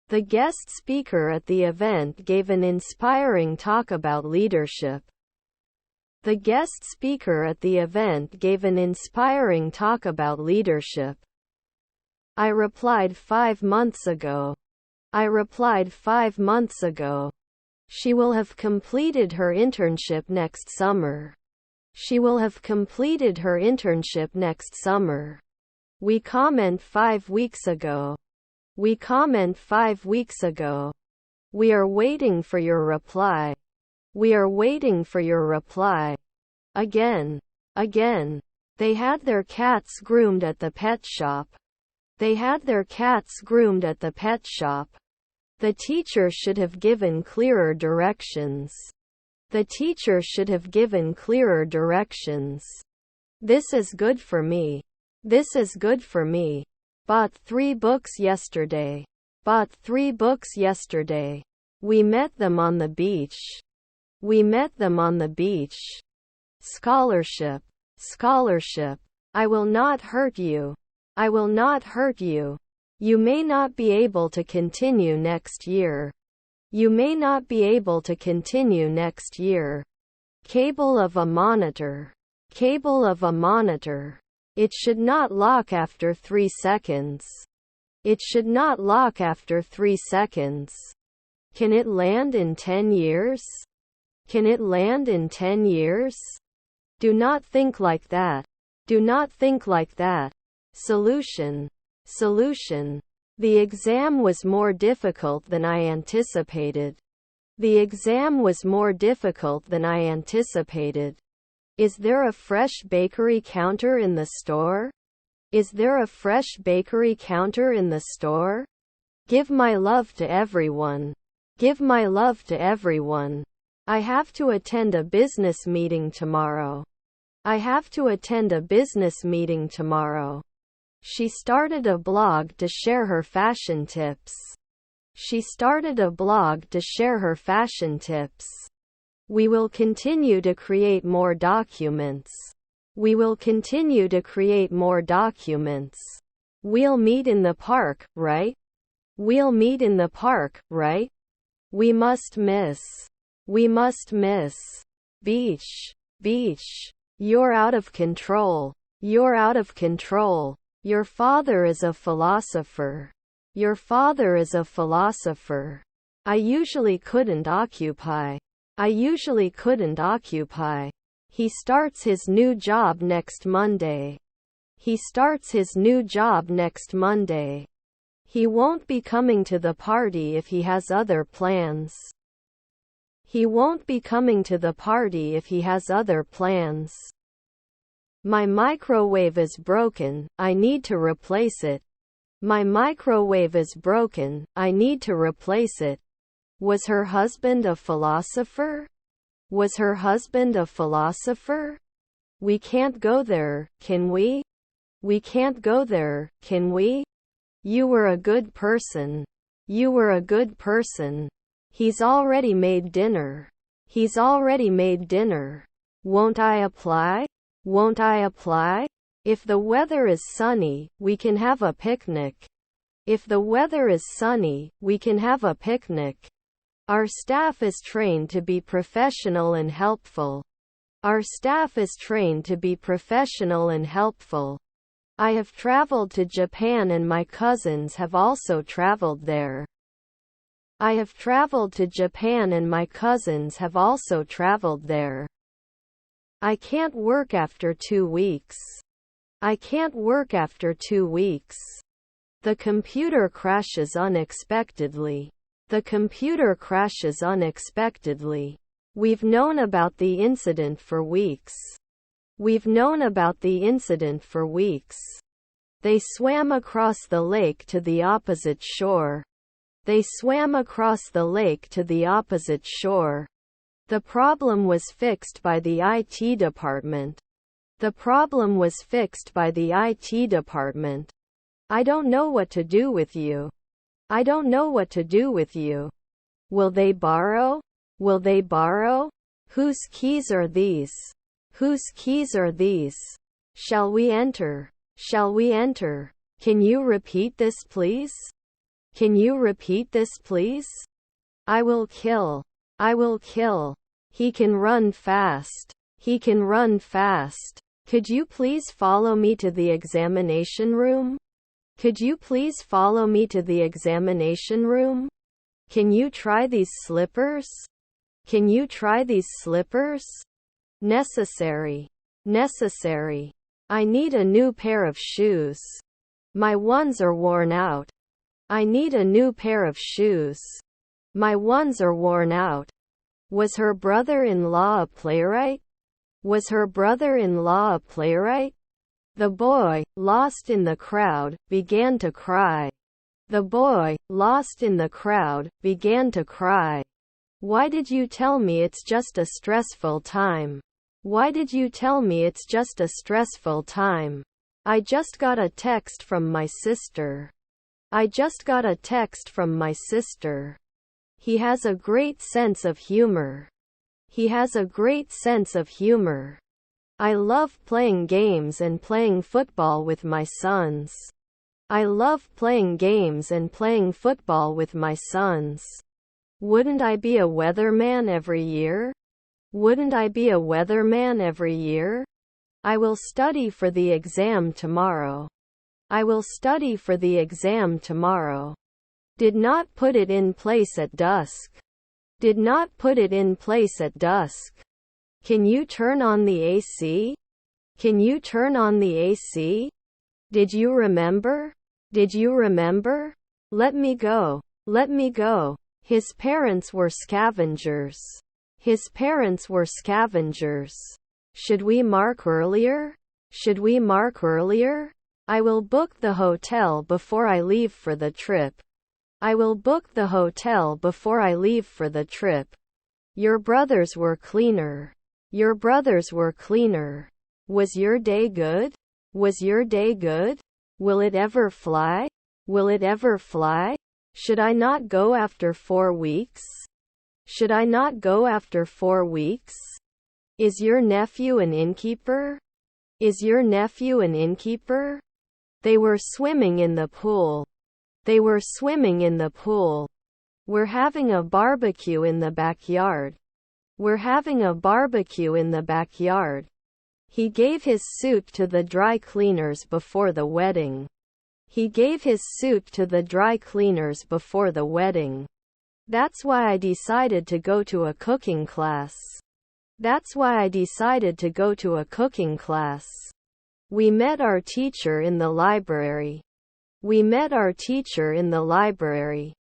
The guest speaker at the event gave an inspiring talk about leadership. The guest speaker at the event gave an inspiring talk about leadership. I replied 5 months ago. I replied 5 months ago. She will have completed her internship next summer. She will have completed her internship next summer. We comment 5 weeks ago. We comment 5 weeks ago. We are waiting for your reply. We are waiting for your reply. Again. Again. They had their cats groomed at the pet shop. They had their cats groomed at the pet shop. The teacher should have given clearer directions. The teacher should have given clearer directions. This is good for me. This is good for me. Bought 3 books yesterday. Bought 3 books yesterday. We met them on the beach. We met them on the beach. Scholarship. Scholarship. I will not hurt you. I will not hurt you. You may not be able to continue next year. You may not be able to continue next year. Cable of a monitor. Cable of a monitor. It should not lock after 3 seconds. It should not lock after 3 seconds. Can it land in 10 years? Can it land in 10 years? Do not think like that. Do not think like that. Solution. Solution. The exam was more difficult than I anticipated. The exam was more difficult than I anticipated. Is there a fresh bakery counter in the store? Is there a fresh bakery counter in the store? Give my love to everyone. Give my love to everyone. I have to attend a business meeting tomorrow. I have to attend a business meeting tomorrow. She started a blog to share her fashion tips. She started a blog to share her fashion tips. We will continue to create more documents. We will continue to create more documents. We'll meet in the park, right? We'll meet in the park, right? We must miss. We must miss. Beach. Beach. You're out of control. You're out of control. Your father is a philosopher. Your father is a philosopher. I usually couldn't occupy. I usually couldn't occupy. He starts his new job next Monday. He starts his new job next Monday. He won't be coming to the party if he has other plans. He won't be coming to the party if he has other plans. My microwave is broken, I need to replace it. My microwave is broken, I need to replace it. Was her husband a philosopher? Was her husband a philosopher? We can't go there, can we? We can't go there, can we? You were a good person. You were a good person. He's already made dinner. He's already made dinner. Won't I apply? Won't I apply? If the weather is sunny, we can have a picnic. If the weather is sunny, we can have a picnic. Our staff is trained to be professional and helpful. Our staff is trained to be professional and helpful. I have traveled to Japan and my cousins have also traveled there. I have traveled to Japan and my cousins have also traveled there. I can't work after 2 weeks. I can't work after 2 weeks. The computer crashes unexpectedly. The computer crashes unexpectedly. We've known about the incident for weeks. We've known about the incident for weeks. They swam across the lake to the opposite shore. They swam across the lake to the opposite shore. The problem was fixed by the IT department. The problem was fixed by the IT department. I don't know what to do with you. I don't know what to do with you. Will they borrow? Will they borrow? Whose keys are these? Whose keys are these? Shall we enter? Shall we enter? Can you repeat this, please? Can you repeat this please? I will kill. I will kill. He can run fast. He can run fast. Could you please follow me to the examination room? Could you please follow me to the examination room? Can you try these slippers? Can you try these slippers? Necessary. Necessary. I need a new pair of shoes. My ones are worn out. I need a new pair of shoes. My ones are worn out. Was her brother-in-law a playwright? Was her brother-in-law a playwright? The boy, lost in the crowd, began to cry. The boy, lost in the crowd, began to cry. Why did you tell me it's just a stressful time? Why did you tell me it's just a stressful time? I just got a text from my sister. I just got a text from my sister. He has a great sense of humor. He has a great sense of humor. I love playing games and playing football with my sons. I love playing games and playing football with my sons. Wouldn't I be a weatherman every year? Wouldn't I be a weatherman every year? I will study for the exam tomorrow. I will study for the exam tomorrow. Did not put it in place at dusk. Did not put it in place at dusk. Can you turn on the AC? Can you turn on the AC? Did you remember? Did you remember? Let me go. Let me go. His parents were scavengers. His parents were scavengers. Should we mark earlier? Should we mark earlier? I will book the hotel before I leave for the trip. I will book the hotel before I leave for the trip. Your brothers were cleaner. Your brothers were cleaner. Was your day good? Was your day good? Will it ever fly? Will it ever fly? Should I not go after 4 weeks? Should I not go after 4 weeks? Is your nephew an innkeeper? Is your nephew an innkeeper? They were swimming in the pool. They were swimming in the pool. We're having a barbecue in the backyard. We're having a barbecue in the backyard. He gave his suit to the dry cleaners before the wedding. He gave his suit to the dry cleaners before the wedding. That's why I decided to go to a cooking class. That's why I decided to go to a cooking class. We met our teacher in the library. We met our teacher in the library.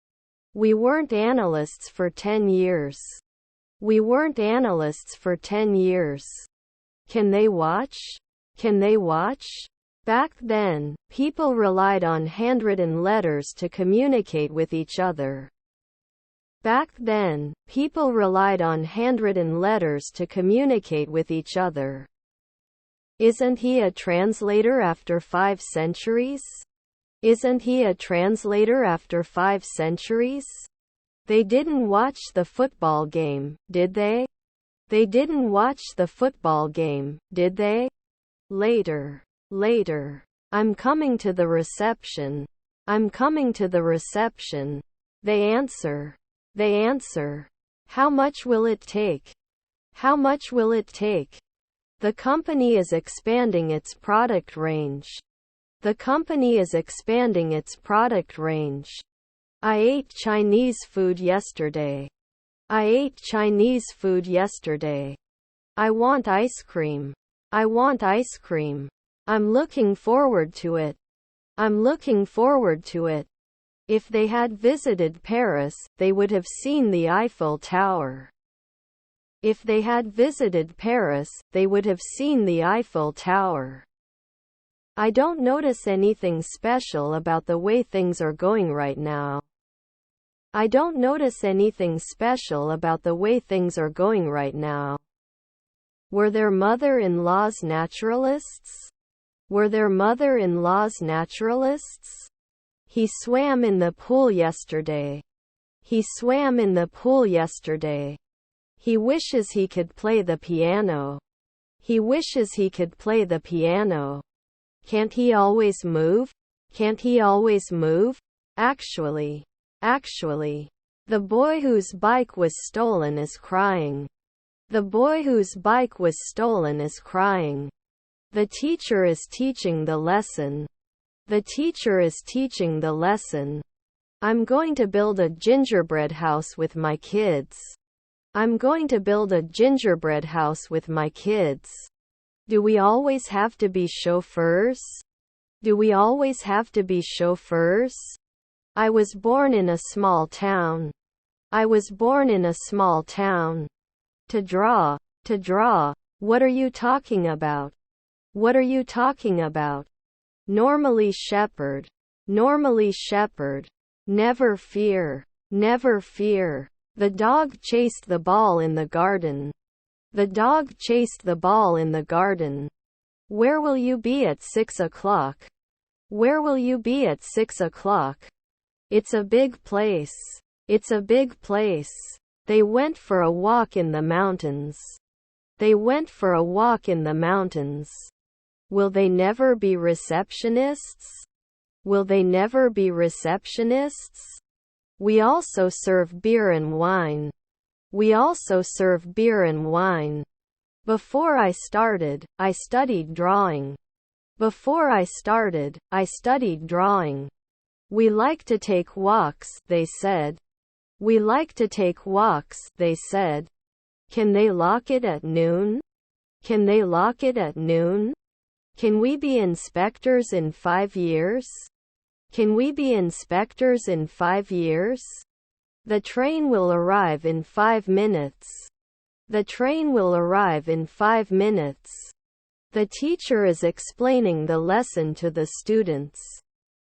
We weren't analysts for 10 years. We weren't analysts for 10 years. Can they watch? Can they watch? Back then, people relied on handwritten letters to communicate with each other. Back then, people relied on handwritten letters to communicate with each other. Isn't he a translator after 5 centuries? Isn't he a translator after 5 centuries? They didn't watch the football game, did they? They didn't watch the football game, did they? Later. Later. I'm coming to the reception. I'm coming to the reception. They answer. They answer. How much will it take? How much will it take? The company is expanding its product range. The company is expanding its product range. I ate Chinese food yesterday. I ate Chinese food yesterday. I want ice cream. I want ice cream. I'm looking forward to it. I'm looking forward to it. If they had visited Paris, they would have seen the Eiffel Tower. If they had visited Paris, they would have seen the Eiffel Tower. I don't notice anything special about the way things are going right now. I don't notice anything special about the way things are going right now. Were their mother-in-laws naturalists? Were their mother-in-laws naturalists? He swam in the pool yesterday. He swam in the pool yesterday. He wishes he could play the piano. He wishes he could play the piano. Can't he always move? Can't he always move? Actually, Actually, the boy whose bike was stolen is crying. The boy whose bike was stolen is crying. The teacher is teaching the lesson. The teacher is teaching the lesson. I'm going to build a gingerbread house with my kids. I'm going to build a gingerbread house with my kids. Do we always have to be chauffeurs? Do we always have to be chauffeurs? I was born in a small town. I was born in a small town. To draw. To draw. What are you talking about? What are you talking about? Normally shepherd. Normally shepherd. Never fear. Never fear. The dog chased the ball in the garden. The dog chased the ball in the garden. Where will you be at 6 o'clock? Where will you be at 6 o'clock? It's a big place. It's a big place. They went for a walk in the mountains. They went for a walk in the mountains. Will they never be receptionists? Will they never be receptionists? We also serve beer and wine. We also serve beer and wine. Before I started, I studied drawing. Before I started, I studied drawing. We like to take walks, they said. We like to take walks, they said. Can they lock it at noon? Can they lock it at noon? Can we be inspectors in 5 years? Can we be inspectors in 5 years? The train will arrive in 5 minutes. The train will arrive in 5 minutes. The teacher is explaining the lesson to the students.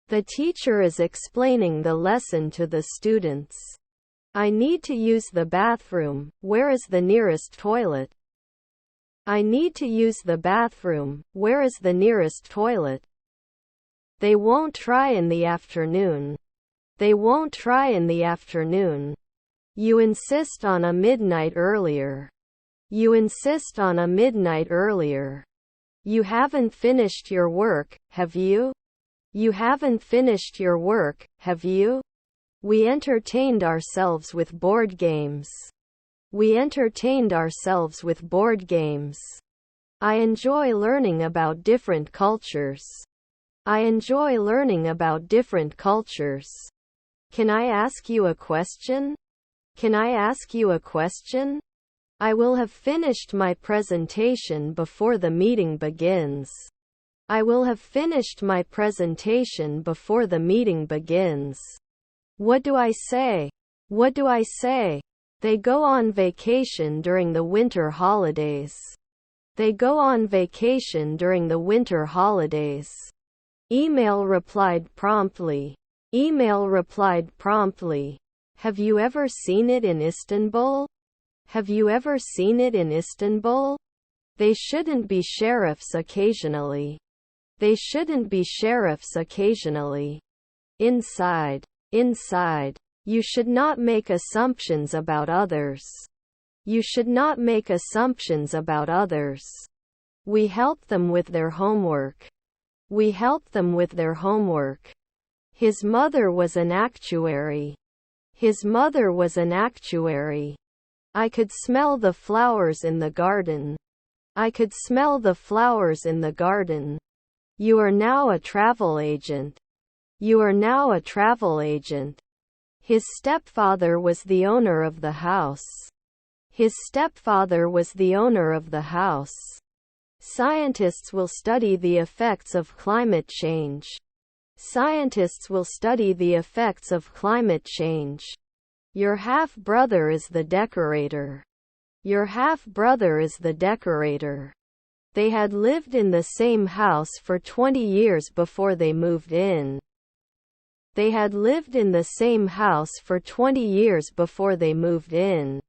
The teacher is explaining the lesson to the students. I need to use the bathroom. Where is the nearest toilet? I need to use the bathroom. Where is the nearest toilet? They won't try in the afternoon. They won't try in the afternoon. You insist on a midnight earlier. You insist on a midnight earlier. You haven't finished your work, have you? You haven't finished your work, have you? We entertained ourselves with board games. We entertained ourselves with board games. I enjoy learning about different cultures. I enjoy learning about different cultures. Can I ask you a question? Can I ask you a question? I will have finished my presentation before the meeting begins. I will have finished my presentation before the meeting begins. What do I say? What do I say? They go on vacation during the winter holidays. They go on vacation during the winter holidays. Email replied promptly. Email replied promptly. Have you ever seen it in Istanbul? Have you ever seen it in Istanbul? They shouldn't be sheriffs occasionally. They shouldn't be sheriffs occasionally. Inside. Inside. You should not make assumptions about others. You should not make assumptions about others. We help them with their homework. We help them with their homework. His mother was an actuary. His mother was an actuary. I could smell the flowers in the garden. I could smell the flowers in the garden. You are now a travel agent. You are now a travel agent. His stepfather was the owner of the house. His stepfather was the owner of the house. Scientists will study the effects of climate change. Scientists will study the effects of climate change. Your half-brother is the decorator. Your half-brother is the decorator. They had lived in the same house for 20 years before they moved in. They had lived in the same house for 20 years before they moved in.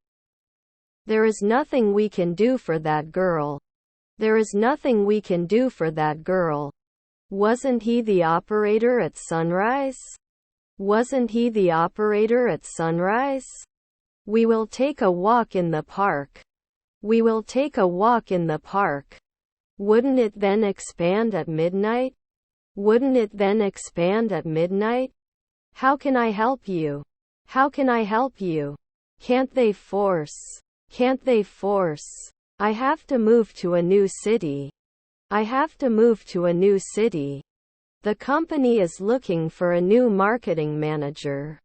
There is nothing we can do for that girl. There is nothing we can do for that girl. Wasn't he the operator at Sunrise? Wasn't he the operator at Sunrise? We will take a walk in the park. We will take a walk in the park. Wouldn't it then expand at midnight? Wouldn't it then expand at midnight? How can I help you? How can I help you? Can't they force? Can't they force? I have to move to a new city. I have to move to a new city. The company is looking for a new marketing manager.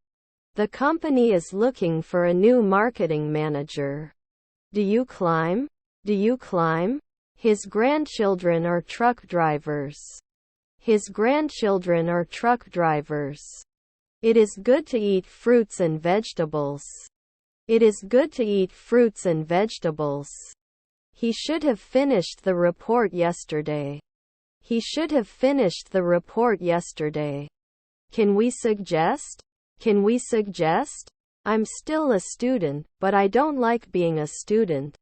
The company is looking for a new marketing manager. Do you climb? Do you climb? His grandchildren are truck drivers. His grandchildren are truck drivers. It is good to eat fruits and vegetables. It is good to eat fruits and vegetables. He should have finished the report yesterday. He should have finished the report yesterday. Can we suggest? Can we suggest? I'm still a student, but I don't like being a student.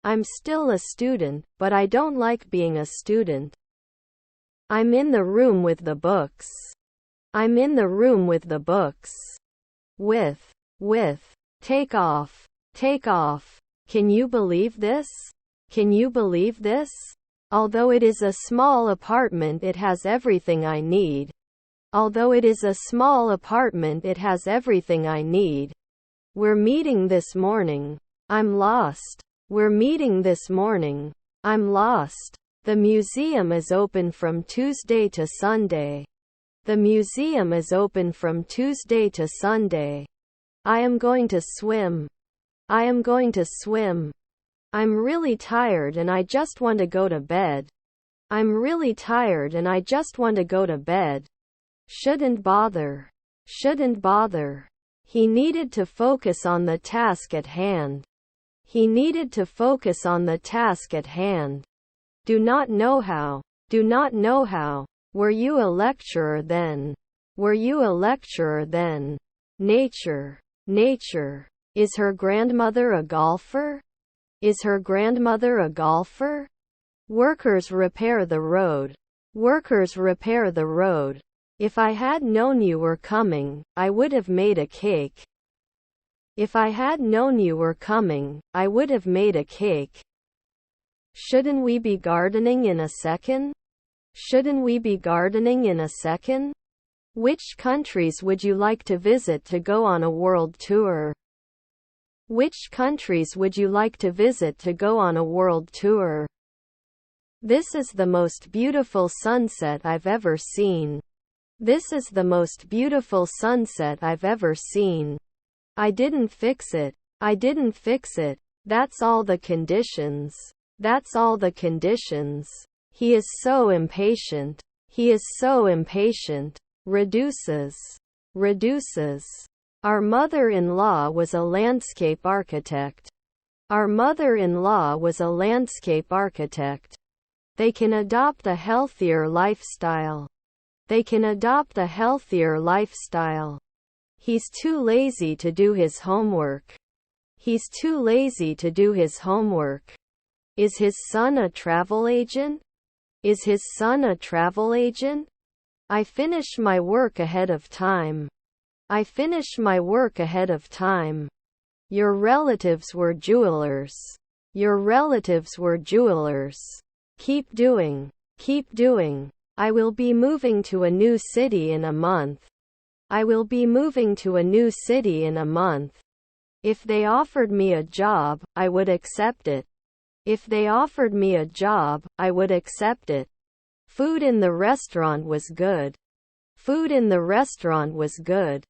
I'm still a student, but I don't like being a student. I'm in the room with the books. I'm in the room with the books. With. Take off. Take off. Can you believe this? Can you believe this? Although it is a small apartment, it has everything I need. Although it is a small apartment, it has everything I need. We're meeting this morning. I'm lost. We're meeting this morning. I'm lost. The museum is open from Tuesday to Sunday. The museum is open from Tuesday to Sunday. I am going to swim. I am going to swim. I'm really tired and I just want to go to bed. I'm really tired and I just want to go to bed. Shouldn't bother. Shouldn't bother. He needed to focus on the task at hand. He needed to focus on the task at hand. Do not know how. Do not know how. Were you a lecturer then? Were you a lecturer then? Nature. Nature. Is her grandmother a golfer? Is her grandmother a golfer? Workers repair the road. Workers repair the road. If I had known you were coming, I would have made a cake. If I had known you were coming, I would have made a cake. Shouldn't we be gardening in a second? Shouldn't we be gardening in a second? Which countries would you like to visit to go on a world tour? Which countries would you like to visit to go on a world tour? This is the most beautiful sunset I've ever seen. This is the most beautiful sunset I've ever seen. I didn't fix it. I didn't fix it. That's all the conditions. That's all the conditions. He is so impatient. He is so impatient. Reduces. Reduces. Our mother-in-law was a landscape architect. Our mother-in-law was a landscape architect. They can adopt a healthier lifestyle. They can adopt a healthier lifestyle. He's too lazy to do his homework. He's too lazy to do his homework. Is his son a travel agent? Is his son a travel agent? I finish my work ahead of time. I finish my work ahead of time. Your relatives were jewelers. Your relatives were jewelers. Keep doing. Keep doing. I will be moving to a new city in a month. I will be moving to a new city in a month. If they offered me a job, I would accept it. If they offered me a job, I would accept it. Food in the restaurant was good. Food in the restaurant was good.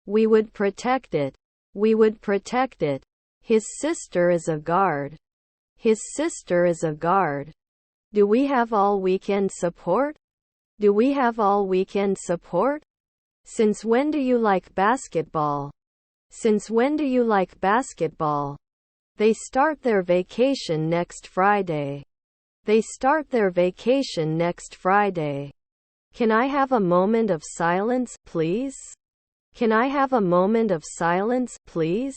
We would protect it. We would protect it. His sister is a guard. His sister is a guard. Do we have all weekend support? Do we have all weekend support? Since when do you like basketball? Since when do you like basketball? They start their vacation next Friday. They start their vacation next Friday. Can I have a moment of silence, please? Can I have a moment of silence, please?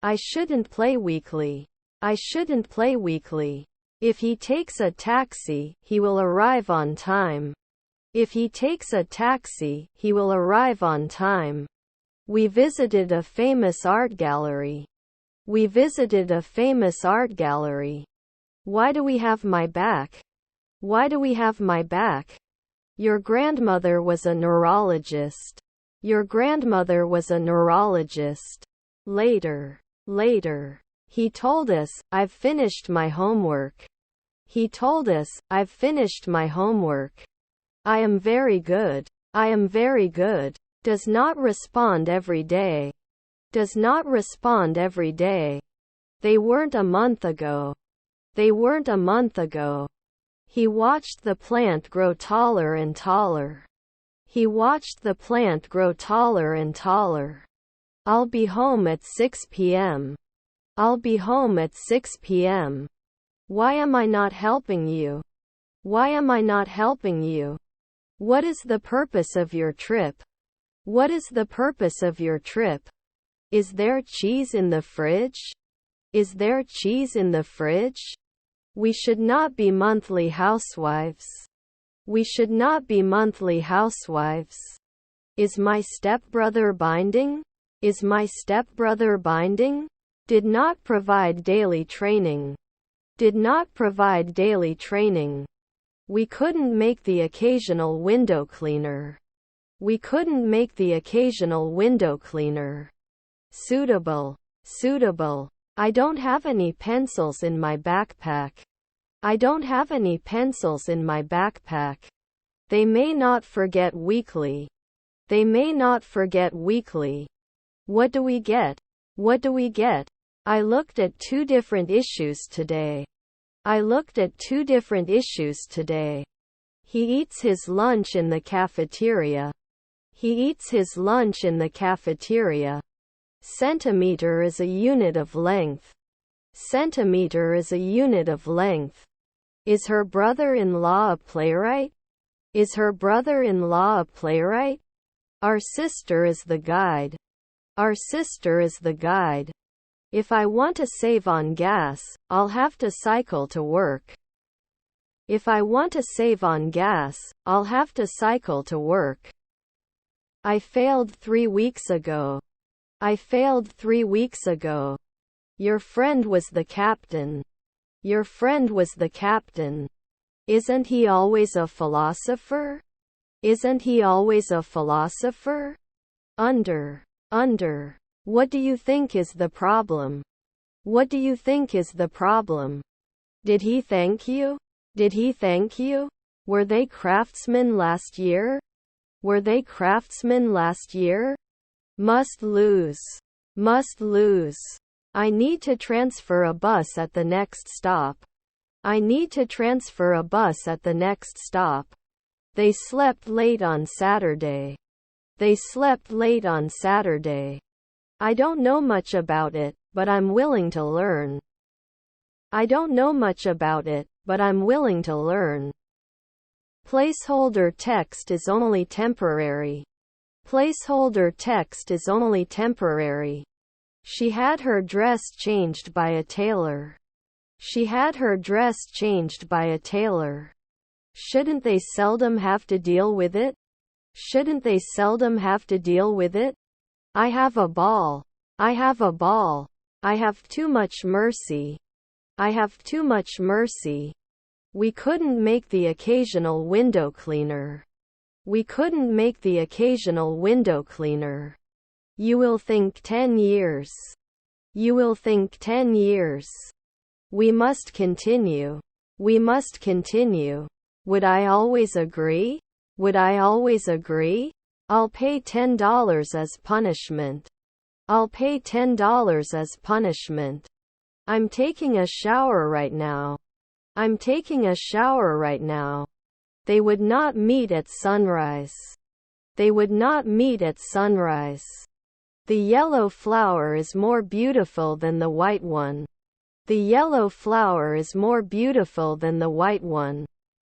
I shouldn't play weekly. I shouldn't play weekly. If he takes a taxi, he will arrive on time. If he takes a taxi, he will arrive on time. We visited a famous art gallery. We visited a famous art gallery. Why do we have my back? Why do we have my back? Your grandmother was a neurologist. Your grandmother was a neurologist. Later. He told us, I've finished my homework. He told us, I've finished my homework. I am very good. I am very good. Does not respond every day. Does not respond every day. They weren't a month ago. They weren't a month ago. He watched the plant grow taller and taller. He watched the plant grow taller and taller. I'll be home at 6 p.m. I'll be home at 6 p.m. Why am I not helping you? Why am I not helping you? What is the purpose of your trip? What is the purpose of your trip? Is there cheese in the fridge? Is there cheese in the fridge? We should not be monthly housewives. We should not be monthly housewives. Is my stepbrother binding? Is my stepbrother binding? Did not provide daily training. Did not provide daily training. We couldn't make the occasional window cleaner. We couldn't make the occasional window cleaner. Suitable. I don't have any pencils in my backpack. I don't have any pencils in my backpack. They may not forget weekly. They may not forget weekly. What do we get? What do we get? I looked at 2 different issues today. I looked at 2 different issues today. He eats his lunch in the cafeteria. He eats his lunch in the cafeteria. Centimeter is a unit of length. Centimeter is a unit of length. Is her brother-in-law a playwright? Is her brother-in-law a playwright? Our sister is the guide. Our sister is the guide. If I want to save on gas, I'll have to cycle to work. If I want to save on gas, I'll have to cycle to work. I failed 3 weeks ago. I failed 3 weeks ago. Your friend was the captain. Your friend was the captain. Isn't he always a philosopher? Isn't he always a philosopher? Under. What do you think is the problem? What do you think is the problem? Did he thank you? Did he thank you? Were they craftsmen last year? Were they craftsmen last year? Must lose. I need to transfer a bus at the next stop. I need to transfer a bus at the next stop. They slept late on Saturday. They slept late on Saturday. I don't know much about it, but I'm willing to learn. I don't know much about it, but I'm willing to learn. Placeholder text is only temporary. Placeholder text is only temporary. She had her dress changed by a tailor. She had her dress changed by a tailor. Shouldn't they seldom have to deal with it? Shouldn't they seldom have to deal with it? I have a ball. I have a ball. I have too much mercy. I have too much mercy. We couldn't make the occasional window cleaner. We couldn't make the occasional window cleaner. You will think 10 years. You will think 10 years. We must continue. We must continue. Would I always agree? Would I always agree? I'll pay $10 as punishment. I'll pay $10 as punishment. I'm taking a shower right now. I'm taking a shower right now. They would not meet at sunrise. They would not meet at sunrise. The yellow flower is more beautiful than the white one. The yellow flower is more beautiful than the white one.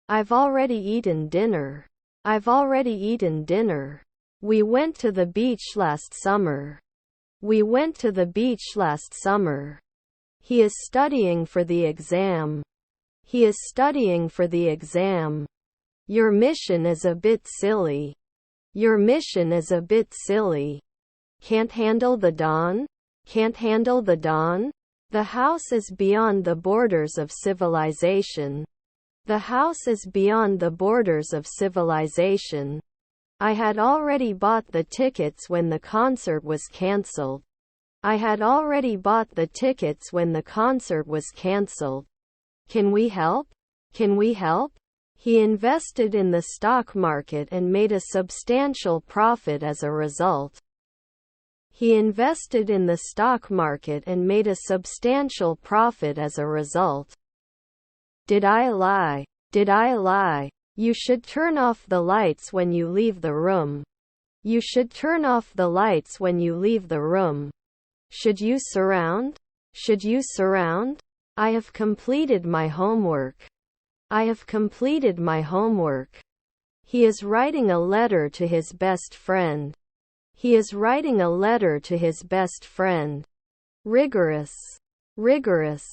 I've already eaten dinner. I've already eaten dinner. We went to the beach last summer. We went to the beach last summer. He is studying for the exam. He is studying for the exam. Your mission is a bit silly. Your mission is a bit silly. Can't handle the dawn? Can't handle the dawn? The house is beyond the borders of civilization. The house is beyond the borders of civilization. I had already bought the tickets when the concert was cancelled. I had already bought the tickets when the concert was cancelled. Can we help? Can we help? He invested in the stock market and made a substantial profit as a result. He invested in the stock market and made a substantial profit as a result. Did I lie? Did I lie? You should turn off the lights when you leave the room. You should turn off the lights when you leave the room. Should you surround? Should you surround? I have completed my homework. I have completed my homework. He is writing a letter to his best friend. He is writing a letter to his best friend. Rigorous. Rigorous.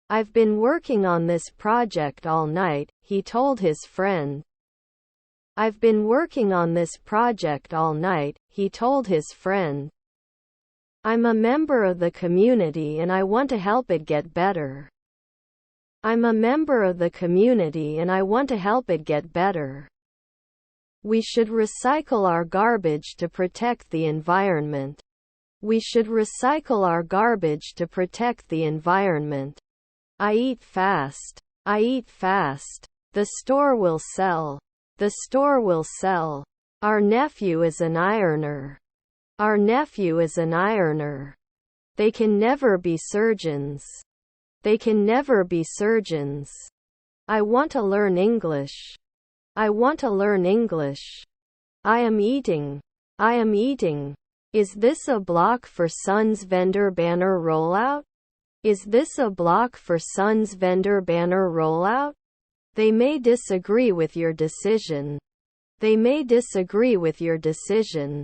I've been working on this project all night, he told his friend. I've been working on this project all night, he told his friend. I'm a member of the community and I want to help it get better. I'm a member of the community and I want to help it get better. We should recycle our garbage to protect the environment. We should recycle our garbage to protect the environment. I eat fast. I eat fast. The store will sell. The store will sell. Our nephew is an ironer. Our nephew is an ironer. They can never be surgeons. They can never be surgeons. I want to learn English. I want to learn English. I am eating. I am eating. Is this a block for Sun's vendor banner rollout? Is this a block for Sun's vendor banner rollout? They may disagree with your decision. They may disagree with your decision.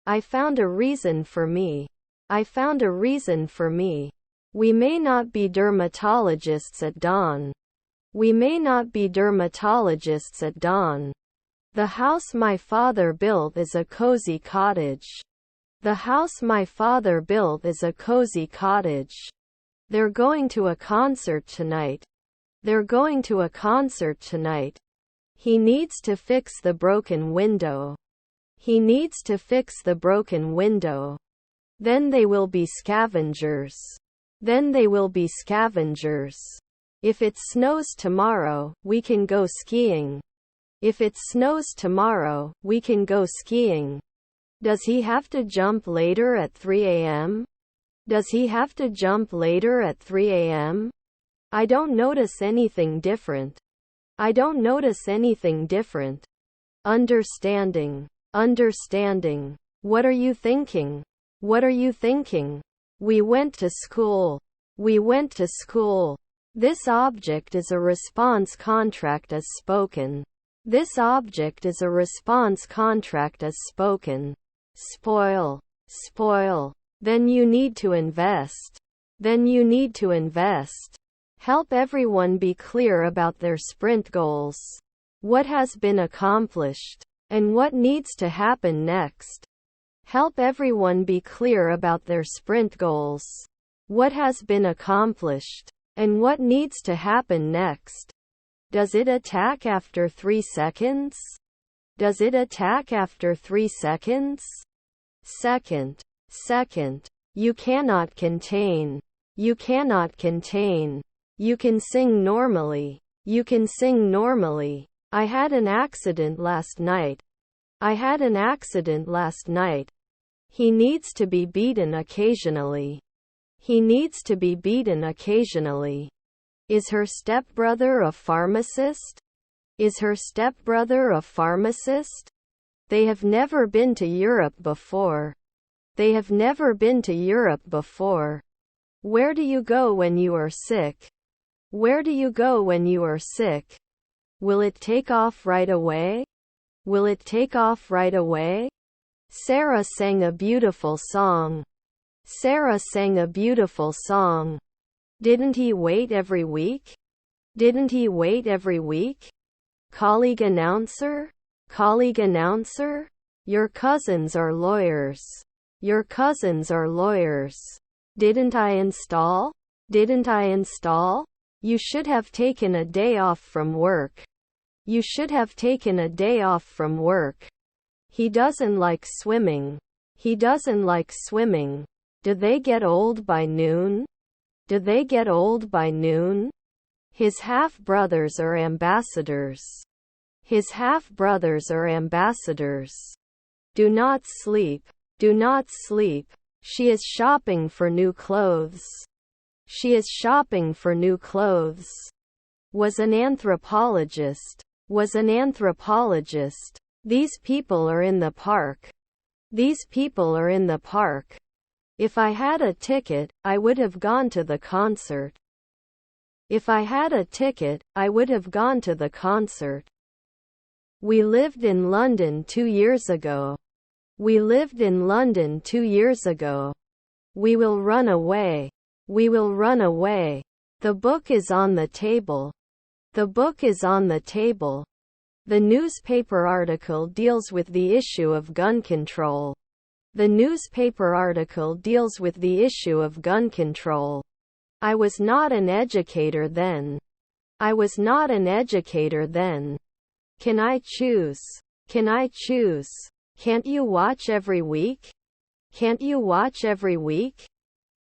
I found a reason for me. I found a reason for me. We may not be dermatologists at dawn. We may not be dermatologists at dawn. The house my father built is a cozy cottage. The house my father built is a cozy cottage. They're going to a concert tonight. They're going to a concert tonight. He needs to fix the broken window. He needs to fix the broken window. Then they will be scavengers. Then they will be scavengers. If it snows tomorrow, we can go skiing. If it snows tomorrow, we can go skiing. Does he have to jump later at 3 a.m.? Does he have to jump later at 3 a.m.? I don't notice anything different. I don't notice anything different. Understanding. Understanding. What are you thinking? What are you thinking? We went to school. We went to school. This object is a response contract as spoken. This object is a response contract as spoken. Spoil. Spoil. Then you need to invest. Then you need to invest. Help everyone be clear about their sprint goals. What has been accomplished? And what needs to happen next? Help everyone be clear about their sprint goals. What has been accomplished? And what needs to happen next? Does it attack after 3 seconds? Does it attack after 3 seconds? Second. Second. You cannot contain. You cannot contain. You can sing normally. You can sing normally. I had an accident last night. I had an accident last night. He needs to be beaten occasionally. He needs to be beaten occasionally. Is her stepbrother a pharmacist? Is her stepbrother a pharmacist? They have never been to Europe before. They have never been to Europe before. Where do you go when you are sick? Where do you go when you are sick? Will it take off right away? Will it take off right away? Sarah sang a beautiful song. Sarah sang a beautiful song. Didn't he wait every week? Didn't he wait every week? Colleague announcer? Colleague announcer? Your cousins are lawyers. Your cousins are lawyers. Didn't I install? Didn't I install? You should have taken a day off from work. You should have taken a day off from work. He doesn't like swimming. He doesn't like swimming. Do they get old by noon? Do they get old by noon? His half-brothers are ambassadors. His half-brothers are ambassadors. Do not sleep. Do not sleep. She is shopping for new clothes. She is shopping for new clothes. Was an anthropologist. Was an anthropologist. These people are in the park. These people are in the park. If I had a ticket, I would have gone to the concert. If I had a ticket, I would have gone to the concert. We lived in London 2 years ago. We lived in London 2 years ago. We will run away. We will run away. The book is on the table. The book is on the table. The newspaper article deals with the issue of gun control. The newspaper article deals with the issue of gun control. I was not an educator then. I was not an educator then. Can I choose? Can I choose? Can't you watch every week? Can't you watch every week?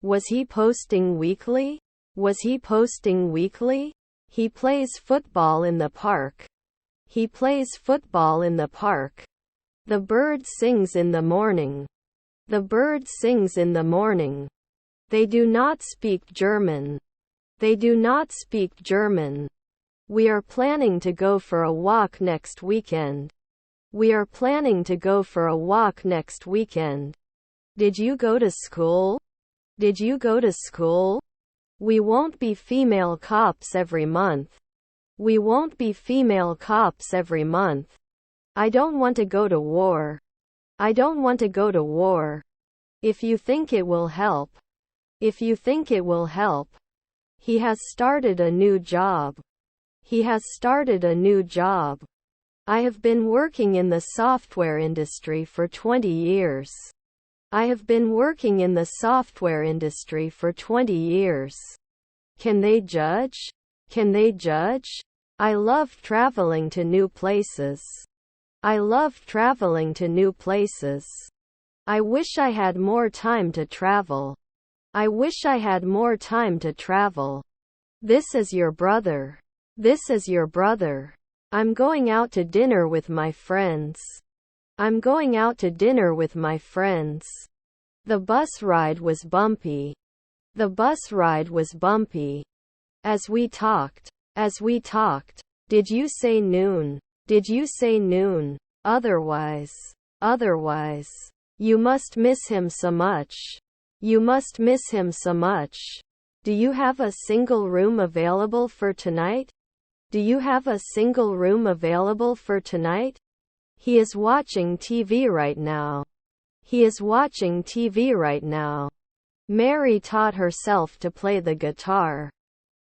Was he posting weekly? Was he posting weekly? He plays football in the park. He plays football in the park. The bird sings in the morning. The bird sings in the morning. They do not speak German. They do not speak German. We are planning to go for a walk next weekend. We are planning to go for a walk next weekend. Did you go to school? Did you go to school? We won't be female cops every month. We won't be female cops every month. I don't want to go to war. I don't want to go to war. If you think it will help. If you think it will help. He has started a new job. He has started a new job. I have been working in the software industry for 20 years. I have been working in the software industry for 20 years. Can they judge? Can they judge? I love traveling to new places. I love traveling to new places. I wish I had more time to travel. I wish I had more time to travel. This is your brother. This is your brother. I'm going out to dinner with my friends. I'm going out to dinner with my friends. The bus ride was bumpy. The bus ride was bumpy. As we talked. As we talked. Did you say noon? Did you say noon? Otherwise. Otherwise. You must miss him so much. You must miss him so much. Do you have a single room available for tonight? Do you have a single room available for tonight? He is watching TV right now. He is watching TV right now. Mary taught herself to play the guitar.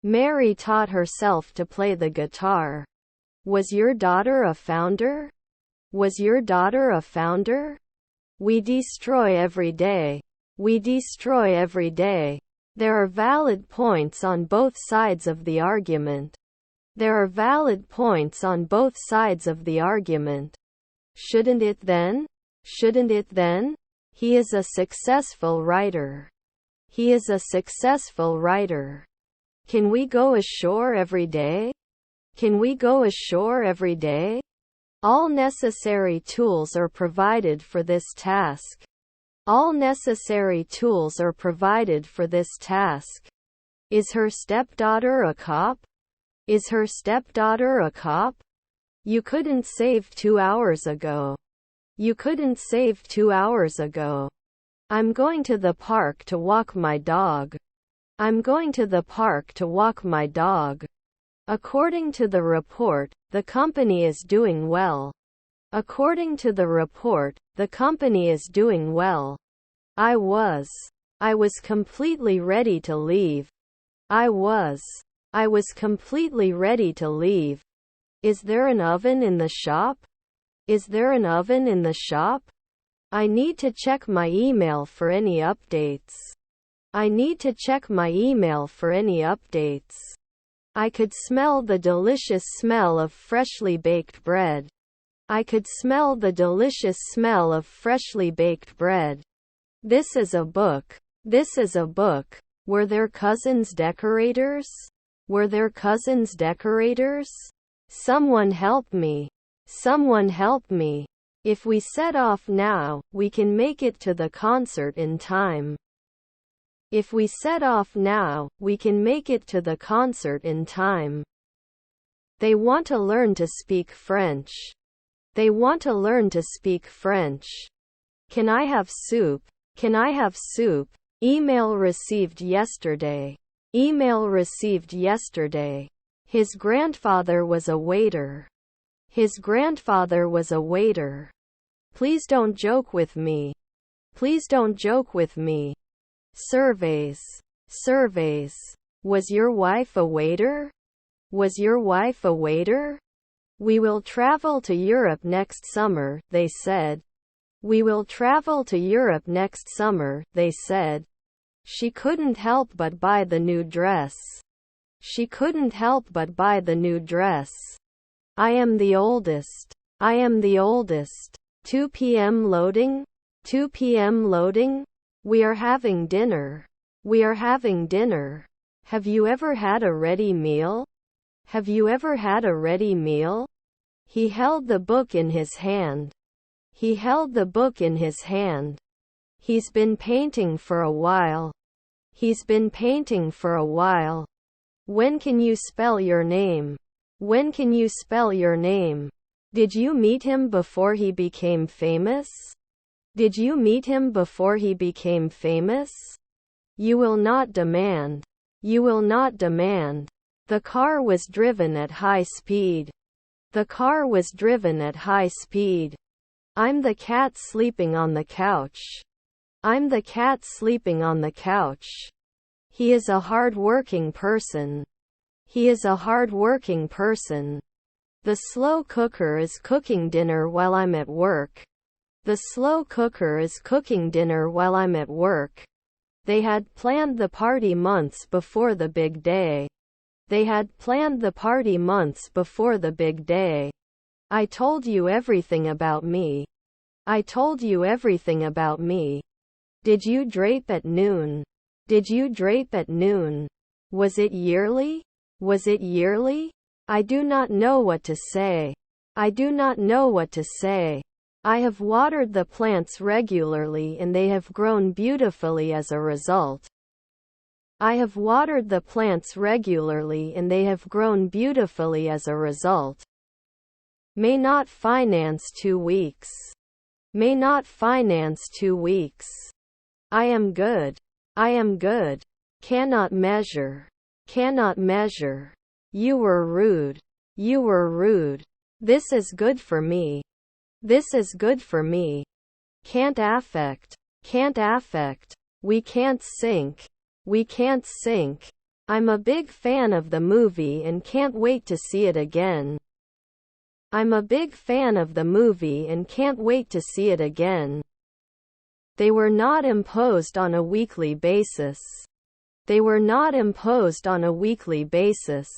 Mary taught herself to play the guitar. Was your daughter a founder? Was your daughter a founder? We destroy every day. We destroy every day. There are valid points on both sides of the argument. There are valid points on both sides of the argument. Shouldn't it then? Shouldn't it then? He is a successful writer. He is a successful writer. Can we go ashore every day? Can we go ashore every day? All necessary tools are provided for this task. All necessary tools are provided for this task. Is her stepdaughter a cop? Is her stepdaughter a cop? You couldn't save 2 hours ago. You couldn't save 2 hours ago. I'm going to the park to walk my dog. I'm going to the park to walk my dog. According to the report, the company is doing well. According to the report, the company is doing well. I was completely ready to leave. I was completely ready to leave. Is there an oven in the shop? Is there an oven in the shop? I need to check my email for any updates. I need to check my email for any updates. I could smell the delicious smell of freshly baked bread. I could smell the delicious smell of freshly baked bread. This is a book. This is a book. Were their cousins decorators? Were their cousins decorators? Someone help me. Someone help me. If we set off now, we can make it to the concert in time. If we set off now, we can make it to the concert in time. They want to learn to speak French. They want to learn to speak French. Can I have soup? Can I have soup? Email received yesterday. Email received yesterday. His grandfather was a waiter. His grandfather was a waiter. Please don't joke with me. Please don't joke with me. Surveys. Surveys. Was your wife a waiter? Was your wife a waiter? We will travel to Europe next summer, they said. We will travel to Europe next summer, they said. She couldn't help but buy the new dress. She couldn't help but buy the new dress. I am the oldest. I am the oldest. 2 p.m. loading? 2 p.m. loading? We are having dinner. We are having dinner. Have you ever had a ready meal? Have you ever had a ready meal? He held the book in his hand. He held the book in his hand. He's been painting for a while. He's been painting for a while. When can you spell your name? When can you spell your name? Did you meet him before he became famous? Did you meet him before he became famous? You will not demand. You will not demand. The car was driven at high speed. The car was driven at high speed. I'm the cat sleeping on the couch. I'm the cat sleeping on the couch. He is a hard-working person. He is a hard-working person. The slow cooker is cooking dinner while I'm at work. The slow cooker is cooking dinner while I'm at work. They had planned the party months before the big day. They had planned the party months before the big day. I told you everything about me. I told you everything about me. Did you drape at noon? Did you drape at noon? Was it yearly? Was it yearly? I do not know what to say. I do not know what to say. I have watered the plants regularly and they have grown beautifully as a result. I have watered the plants regularly and they have grown beautifully as a result. May not finance 2 weeks. May not finance 2 weeks. I am good. I am good. Cannot measure. Cannot measure. You were rude. You were rude. This is good for me. This is good for me. Can't affect. Can't affect. We can't sink. We can't sink. I'm a big fan of the movie and can't wait to see it again. I'm a big fan of the movie and can't wait to see it again. They were not imposed on a weekly basis. They were not imposed on a weekly basis.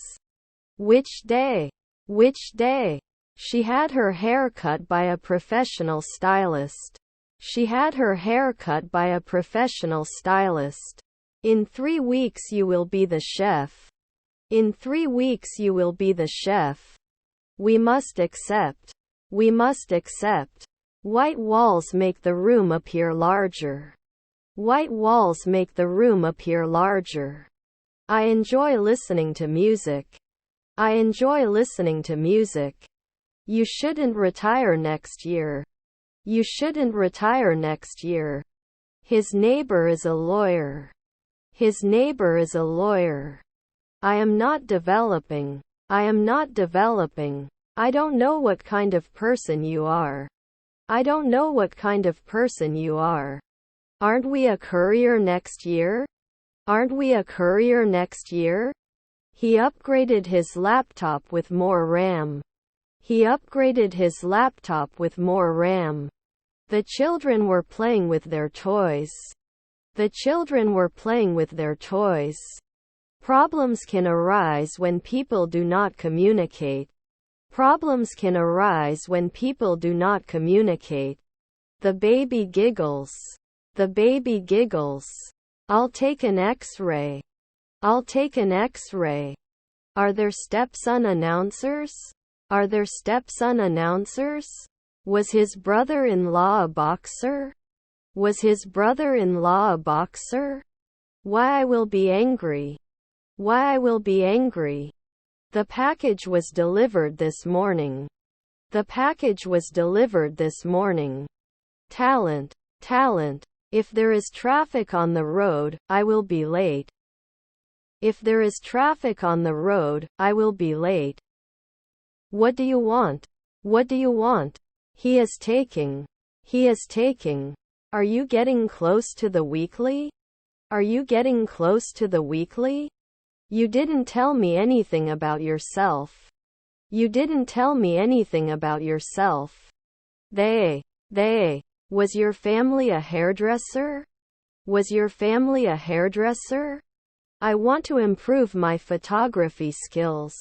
Which day? Which day? She had her hair cut by a professional stylist. She had her hair cut by a professional stylist. In 3 weeks you will be the chef. In 3 weeks you will be the chef. We must accept. We must accept. White walls make the room appear larger. White walls make the room appear larger. I enjoy listening to music. I enjoy listening to music. You shouldn't retire next year. You shouldn't retire next year. His neighbor is a lawyer. His neighbor is a lawyer. I am not developing. I am not developing. I don't know what kind of person you are. I don't know what kind of person you are. Aren't we a courier next year? Aren't we a courier next year? He upgraded his laptop with more RAM. He upgraded his laptop with more RAM. The children were playing with their toys. The children were playing with their toys. Problems can arise when people do not communicate. Problems can arise when people do not communicate. The baby giggles. The baby giggles. I'll take an X-ray. I'll take an X-ray. Are there stepson announcers? Are there stepson announcers? Was his brother-in-law a boxer? Was his brother-in-law a boxer? Why I will be angry. Why I will be angry. The package was delivered this morning. The package was delivered this morning. Talent. Talent. If there is traffic on the road, I will be late. If there is traffic on the road, I will be late. What do you want? What do you want? He is taking. He is taking. Are you getting close to the weekly? Are you getting close to the weekly? You didn't tell me anything about yourself. You didn't tell me anything about yourself. They. Was your family a hairdresser? Was your family a hairdresser? I want to improve my photography skills.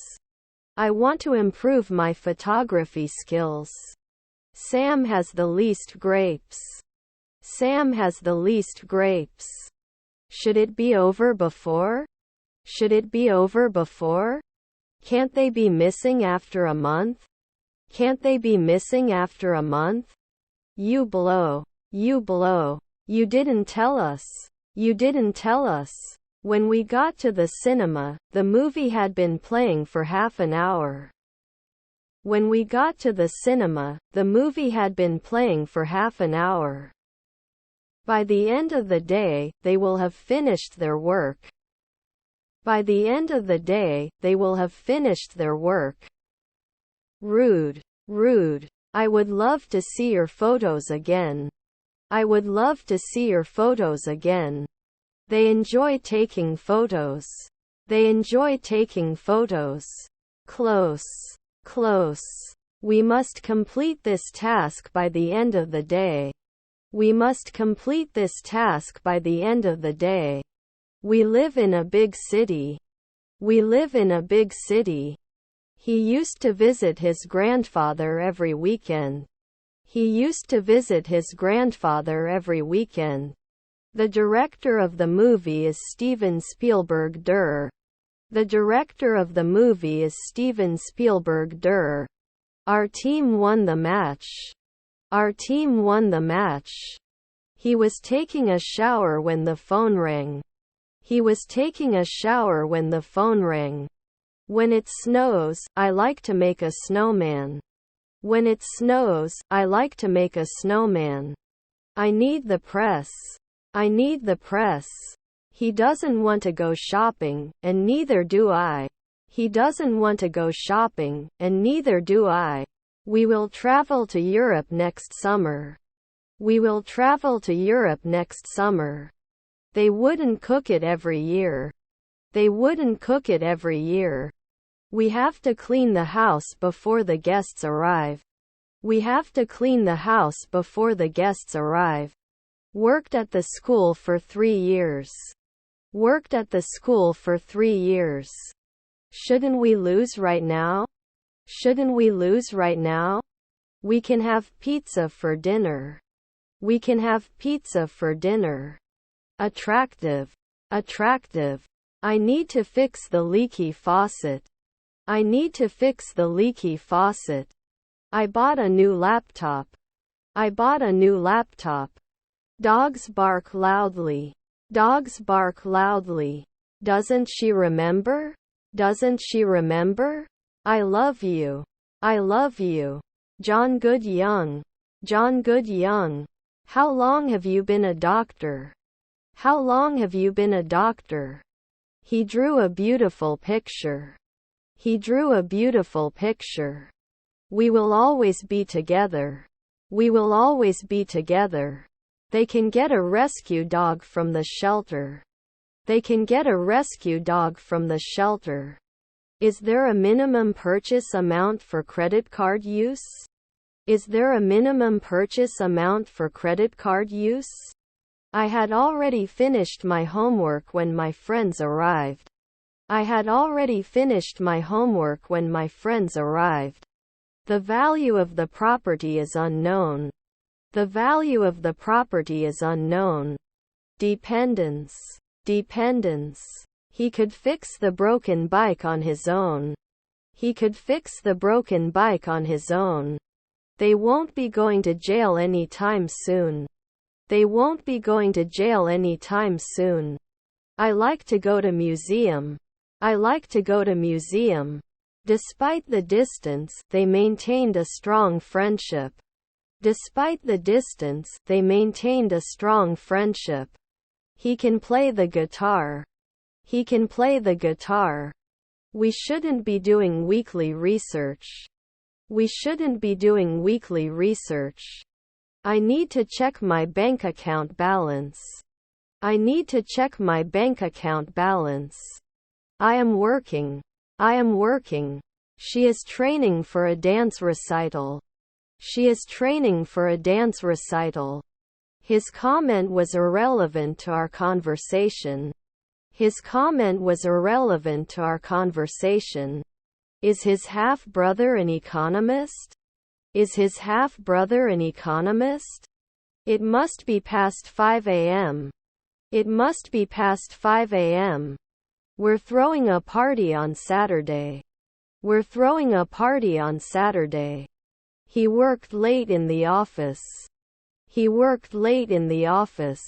I want to improve my photography skills. Sam has the least grapes. Sam has the least grapes. Should it be over before? Should it be over before? Can't they be missing after a month? Can't they be missing after a month? You blow. You blow. You didn't tell us. You didn't tell us. When we got to the cinema, the movie had been playing for half an hour. When we got to the cinema, the movie had been playing for half an hour. By the end of the day, they will have finished their work. By the end of the day, they will have finished their work. Rude. Rude. I would love to see your photos again. I would love to see your photos again. They enjoy taking photos. They enjoy taking photos. Close. Close. We must complete this task by the end of the day. We must complete this task by the end of the day. We live in a big city. We live in a big city. He used to visit his grandfather every weekend. He used to visit his grandfather every weekend. The director of the movie is Steven Spielberg. The director of the movie is Steven Spielberg. Our team won the match. Our team won the match. He was taking a shower when the phone rang. He was taking a shower when the phone rang. When it snows, I like to make a snowman. When it snows, I like to make a snowman. I need the press. I need the press. He doesn't want to go shopping, and neither do I. He doesn't want to go shopping, and neither do I. We will travel to Europe next summer. We will travel to Europe next summer. They wouldn't cook it every year. They wouldn't cook it every year. We have to clean the house before the guests arrive. We have to clean the house before the guests arrive. Worked at the school for 3 years. Worked at the school for 3 years. Shouldn't we lose right now? Shouldn't we lose right now? We can have pizza for dinner. We can have pizza for dinner. Attractive. Attractive. I need to fix the leaky faucet. I need to fix the leaky faucet. I bought a new laptop. I bought a new laptop. Dogs bark loudly. Dogs bark loudly. Doesn't she remember? Doesn't she remember? I love you. I love you. John Good Young. John Good Young. How long have you been a doctor? How long have you been a doctor? He drew a beautiful picture. He drew a beautiful picture. We will always be together. We will always be together. They can get a rescue dog from the shelter. They can get a rescue dog from the shelter. Is there a minimum purchase amount for credit card use? Is there a minimum purchase amount for credit card use? I had already finished my homework when my friends arrived. I had already finished my homework when my friends arrived. The value of the property is unknown. The value of the property is unknown. Dependence. Dependence. He could fix the broken bike on his own. He could fix the broken bike on his own. They won't be going to jail anytime soon. They won't be going to jail anytime soon. I like to go to museum. I like to go to museum. Despite the distance, they maintained a strong friendship. Despite the distance, they maintained a strong friendship. He can play the guitar. He can play the guitar. We shouldn't be doing weekly research. We shouldn't be doing weekly research. I need to check my bank account balance. I need to check my bank account balance. I am working. I am working. She is training for a dance recital. She is training for a dance recital. His comment was irrelevant to our conversation. His comment was irrelevant to our conversation. Is his half-brother an economist? Is his half-brother an economist? It must be past 5 a.m. It must be past 5 a.m. We're throwing a party on Saturday. We're throwing a party on Saturday. He worked late in the office. He worked late in the office.